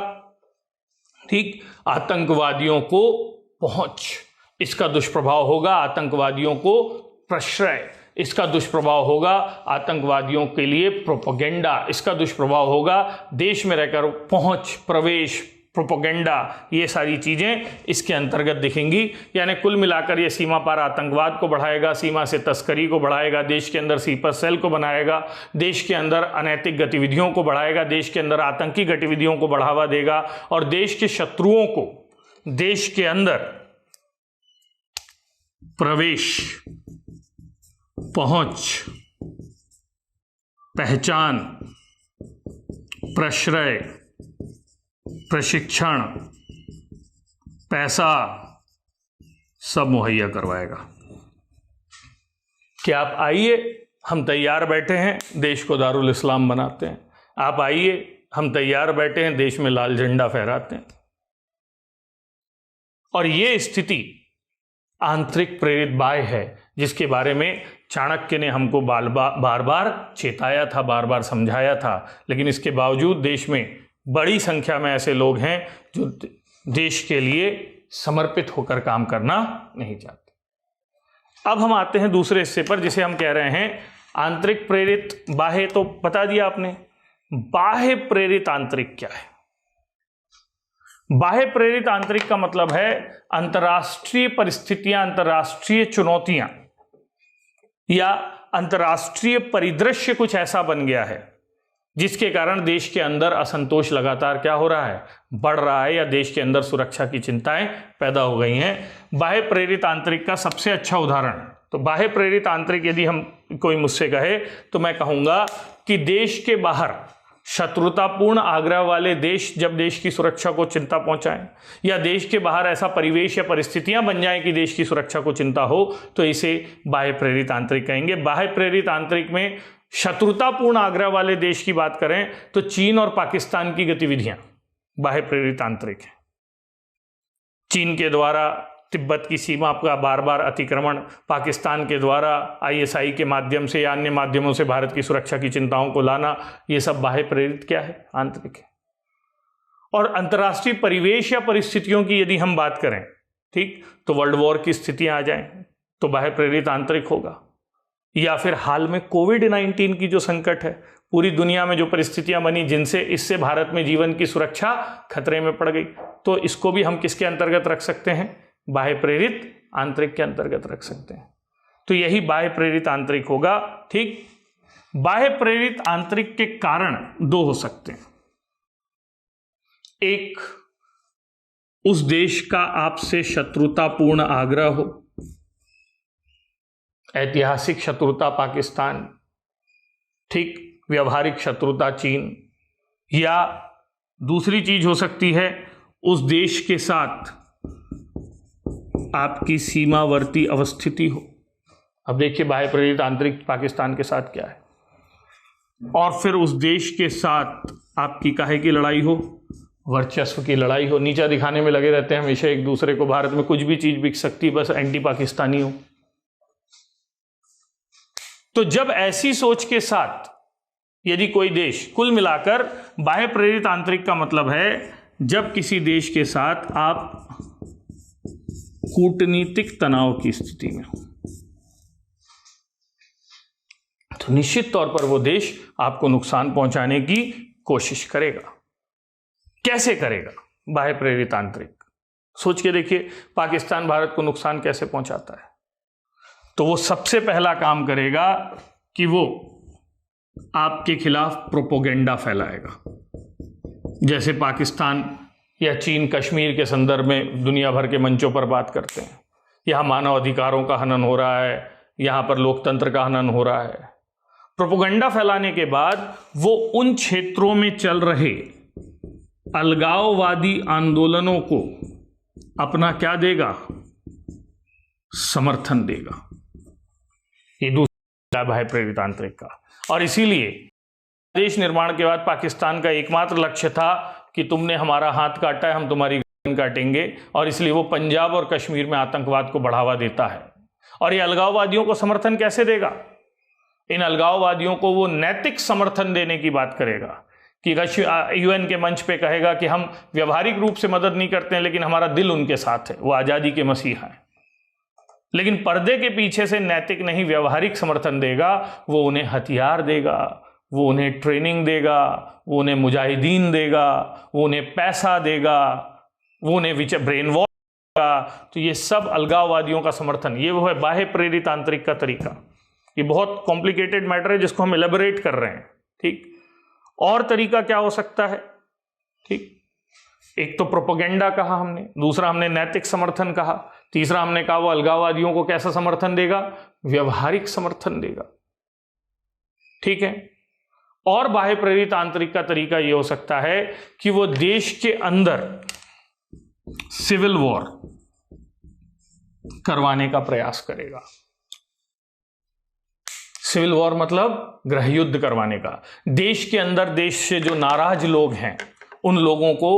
ठीक, आतंकवादियों को पहुंच। इसका दुष्प्रभाव होगा आतंकवादियों को प्रश्रय। इसका दुष्प्रभाव होगा आतंकवादियों के लिए प्रोपेगेंडा। इसका दुष्प्रभाव होगा देश में रहकर पहुंच, प्रवेश, प्रोपेगेंडा, ये सारी चीज़ें इसके अंतर्गत दिखेंगी। यानी कुल मिलाकर ये सीमा पार आतंकवाद को बढ़ाएगा, सीमा से तस्करी को बढ़ाएगा, देश के अंदर स्लीपर सेल को बनाएगा, देश के अंदर अनैतिक गतिविधियों को बढ़ाएगा, देश के अंदर आतंकी गतिविधियों को बढ़ावा देगा और देश के शत्रुओं को देश के अंदर प्रवेश, पहुंच, पहचान, प्रश्रय, प्रशिक्षण, पैसा सब मुहैया करवाएगा कि आप आइए, हम तैयार बैठे हैं, देश को दारुल इस्लाम बनाते हैं। आप आइए, हम तैयार बैठे हैं, देश में लाल झंडा फहराते हैं। और ये स्थिति आंतरिक प्रेरित बाह्य है, जिसके बारे में चाणक्य ने हमको बार बार चेताया था, बार बार समझाया था। लेकिन इसके बावजूद देश में बड़ी संख्या में ऐसे लोग हैं जो देश के लिए समर्पित होकर काम करना नहीं चाहते। अब हम आते हैं दूसरे हिस्से पर, जिसे हम कह रहे हैं आंतरिक प्रेरित बाह्य। तो बता दिया आपने, बाह्य प्रेरित आंतरिक क्या है? बाह्य प्रेरित आंतरिक का मतलब है अंतर्राष्ट्रीय परिस्थितियां, अंतर्राष्ट्रीय चुनौतियां या अंतर्राष्ट्रीय परिदृश्य कुछ ऐसा बन गया है जिसके कारण देश के अंदर असंतोष लगातार क्या हो रहा है, बढ़ रहा है, या देश के अंदर सुरक्षा की चिंताएं पैदा हो गई हैं। बाह्य प्रेरित आंतरिक का सबसे अच्छा उदाहरण, तो बाह्य प्रेरित आंतरिक यदि हम कोई मुझसे कहे तो मैं कहूंगा कि देश के बाहर शत्रुतापूर्ण आग्रह वाले देश जब देश की सुरक्षा को चिंता पहुंचाएं, या देश के बाहर ऐसा परिवेश या परिस्थितियां बन जाएं कि देश की सुरक्षा को चिंता हो, तो इसे बाह्य प्रेरित आंतरिक कहेंगे। बाह्य प्रेरित आंतरिक में शत्रुतापूर्ण आग्रह वाले देश की बात करें तो चीन और पाकिस्तान की गतिविधियां बाह्य प्रेरित आंतरिक है। चीन के द्वारा तिब्बत की सीमा का बार बार अतिक्रमण, पाकिस्तान के द्वारा आईएसआई के माध्यम से या अन्य माध्यमों से भारत की सुरक्षा की चिंताओं को लाना, ये सब बाह्य प्रेरित क्या है, आंतरिक है। और अंतर्राष्ट्रीय परिवेश या परिस्थितियों की यदि हम बात करें, ठीक, तो वर्ल्ड वॉर की स्थितियां आ जाएं तो बाह्य प्रेरित आंतरिक होगा। या फिर हाल में कोविड-19 की जो संकट है, पूरी दुनिया में जो परिस्थितियां बनी जिनसे इससे भारत में जीवन की सुरक्षा खतरे में पड़ गई, तो इसको भी हम किसके अंतर्गत रख सकते हैं, बाह्य प्रेरित आंतरिक के अंतर्गत रख सकते हैं। तो यही बाह्य प्रेरित आंतरिक होगा। ठीक, बाह्य प्रेरित आंतरिक के कारण दो हो सकते हैं। एक, उस देश का आपसे शत्रुतापूर्ण आग्रह हो, ऐतिहासिक शत्रुता पाकिस्तान, ठीक, व्यवहारिक शत्रुता चीन, या दूसरी चीज हो सकती है उस देश के साथ आपकी सीमावर्ती अवस्थिति हो। अब देखिए बाह्य प्रेरित आंतरिक पाकिस्तान के साथ क्या है, और फिर उस देश के साथ आपकी काहे की लड़ाई हो, वर्चस्व की लड़ाई हो। नीचा दिखाने में लगे रहते हैं हमेशा एक दूसरे को, भारत में कुछ भी चीज बिक सकती, बस एंटी पाकिस्तानी हो। तो जब ऐसी सोच के साथ यदि कोई देश, कुल मिलाकर बाह्य प्रेरित आंतरिक का मतलब है जब किसी देश के साथ आप कूटनीतिक तनाव की स्थिति में हो, तो निश्चित तौर पर वो देश आपको नुकसान पहुंचाने की कोशिश करेगा। कैसे करेगा? बाह्य प्रेरित आंतरिक। सोच के देखिए, पाकिस्तान भारत को नुकसान कैसे पहुंचाता है। तो वो सबसे पहला काम करेगा कि वो आपके खिलाफ प्रोपोगेंडा फैलाएगा। जैसे पाकिस्तान या चीन कश्मीर के संदर्भ में दुनिया भर के मंचों पर बात करते हैं, यहाँ मानव अधिकारों का हनन हो रहा है, यहाँ पर लोकतंत्र का हनन हो रहा है। प्रोपोगेंडा फैलाने के बाद वो उन क्षेत्रों में चल रहे अलगाववादी आंदोलनों को अपना क्या देगा, समर्थन देगा। ये दूसरा बाह्य प्रेरित आंतरिक का। और इसीलिए देश निर्माण के बाद पाकिस्तान का एकमात्र लक्ष्य था कि तुमने हमारा हाथ काटा है, हम तुम्हारी गर्दन काटेंगे, और इसलिए वो पंजाब और कश्मीर में आतंकवाद को बढ़ावा देता है। और ये अलगाववादियों को समर्थन कैसे देगा? इन अलगाववादियों को वो नैतिक समर्थन देने की बात करेगा कि यूएन के मंच पे कहेगा कि हम व्यवहारिक रूप से मदद नहीं करते हैं, लेकिन हमारा दिल उनके साथ है, वो आज़ादी के मसीहा हैं। लेकिन पर्दे के पीछे से नैतिक नहीं, व्यवहारिक समर्थन देगा। वो उन्हें हथियार देगा, वो उन्हें ट्रेनिंग देगा, वो उन्हें मुजाहिदीन देगा, वो उन्हें पैसा देगा, वो उन्हें ब्रेन वॉश देगा। तो ये सब अलगाववादियों का समर्थन, ये वो है बाह्य प्रेरित आंतरिक का तरीका। ये बहुत कॉम्प्लिकेटेड मैटर है जिसको हम एलेबोरेट कर रहे हैं, ठीक। और तरीका क्या हो सकता है, ठीक। एक तो प्रोपेगेंडा कहा हमने, दूसरा हमने नैतिक समर्थन कहा, तीसरा हमने कहा वो अलगाववादियों को कैसा समर्थन देगा, व्यवहारिक समर्थन देगा, ठीक है। और बाह्य प्रेरित आंतरिक का तरीका यह हो सकता है कि वो देश के अंदर सिविल वॉर करवाने का प्रयास करेगा। सिविल वॉर मतलब गृह युद्ध करवाने का। देश के अंदर देश से जो नाराज लोग हैं उन लोगों को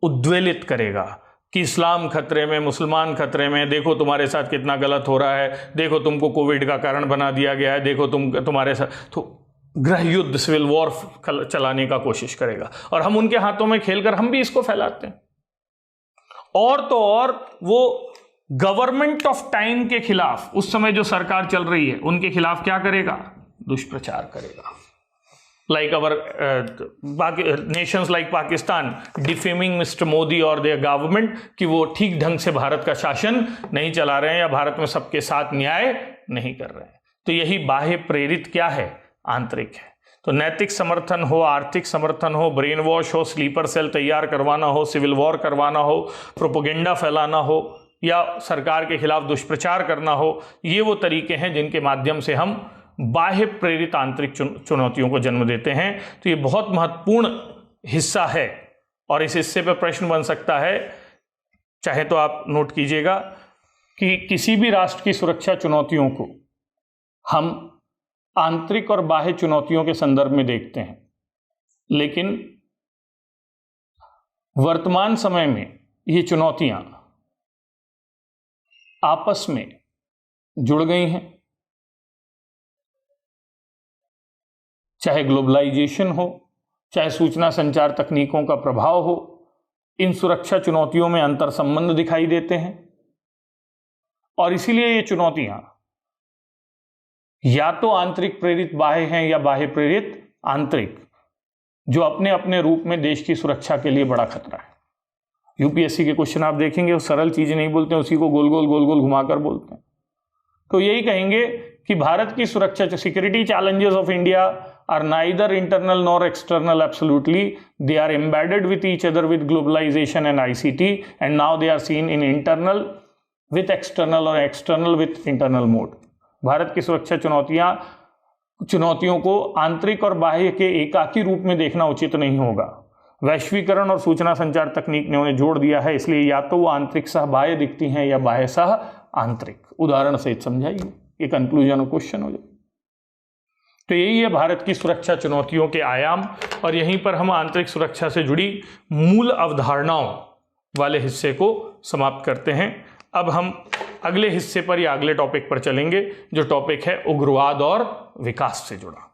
उद्वेलित करेगा कि इस्लाम खतरे में, मुसलमान खतरे में, देखो तुम्हारे साथ कितना गलत हो रहा है, देखो तुमको कोविड का कारण बना दिया गया है, देखो तुम्हारे साथ, तो गृह युद्ध सिविल वॉर चलाने का कोशिश करेगा। और हम उनके हाथों में खेलकर हम भी इसको फैलाते हैं। और तो और वो गवर्नमेंट ऑफ टाइम के खिलाफ, उस समय जो सरकार चल रही है उनके खिलाफ क्या करेगा, दुष्प्रचार करेगा। Like our Nations like Pakistan defaming mister Modi और देयर गवर्नमेंट कि वो ठीक ढंग से भारत का शासन नहीं चला रहे हैं या भारत में सबके साथ न्याय नहीं कर रहे हैं। तो यही बाह्य प्रेरित क्या है, आंतरिक है। तो नैतिक समर्थन हो, आर्थिक समर्थन हो, ब्रेन वॉश हो, स्लीपर सेल तैयार करवाना हो, सिविल वॉर करवाना हो, प्रोपेगेंडा फैलाना हो या सरकार के खिलाफ दुष्प्रचार करना हो, ये वो तरीके हैं जिनके माध्यम से हम बाह्य प्रेरित आंतरिक चुनौतियों को जन्म देते हैं। तो ये बहुत महत्वपूर्ण हिस्सा है और इस हिस्से पर प्रश्न बन सकता है, चाहे तो आप नोट कीजिएगा कि किसी भी राष्ट्र की सुरक्षा चुनौतियों को हम आंतरिक और बाह्य चुनौतियों के संदर्भ में देखते हैं, लेकिन वर्तमान समय में ये चुनौतियां आपस में जुड़ गई हैं। चाहे ग्लोबलाइजेशन हो, चाहे सूचना संचार तकनीकों का प्रभाव हो, इन सुरक्षा चुनौतियों में अंतर संबंध दिखाई देते हैं। और इसीलिए ये चुनौतियां या तो आंतरिक प्रेरित बाह्य हैं या बाह्य प्रेरित आंतरिक, जो अपने अपने रूप में देश की सुरक्षा के लिए बड़ा खतरा है। यूपीएससी के क्वेश्चन आप देखेंगे वो सरल चीजें नहीं बोलते, उसी को गोल गोल घुमाकर बोलते हैं। तो यही कहेंगे कि भारत की सुरक्षा, security challenges of India are neither internal nor external absolutely, they are embedded with each other with globalisation and ICT, and now they are seen in internal with external और external with internal mode. Bharat की सुरक्षा चुनौतियों को आंतरिक और बाह्य के एकाकी रूप में देखना उचित नहीं होगा। वैश्वीकरण और सूचना संचार तकनीक ने उन्हें जोड़ दिया है, इसलिए या तो वो आंतरिक सह बाह्य दिखती हैं या बाह्य सह आंतरिक। उदाहरण से समझाइए, ये कंक्लूजन और क्वेश्चन हो जाए। तो यही है भारत की सुरक्षा चुनौतियों के आयाम, और यहीं पर हम आंतरिक सुरक्षा से जुड़ी मूल अवधारणाओं वाले हिस्से को समाप्त करते हैं। अब हम अगले हिस्से पर या अगले टॉपिक पर चलेंगे, जो टॉपिक है उग्रवाद और विकास से जुड़ा।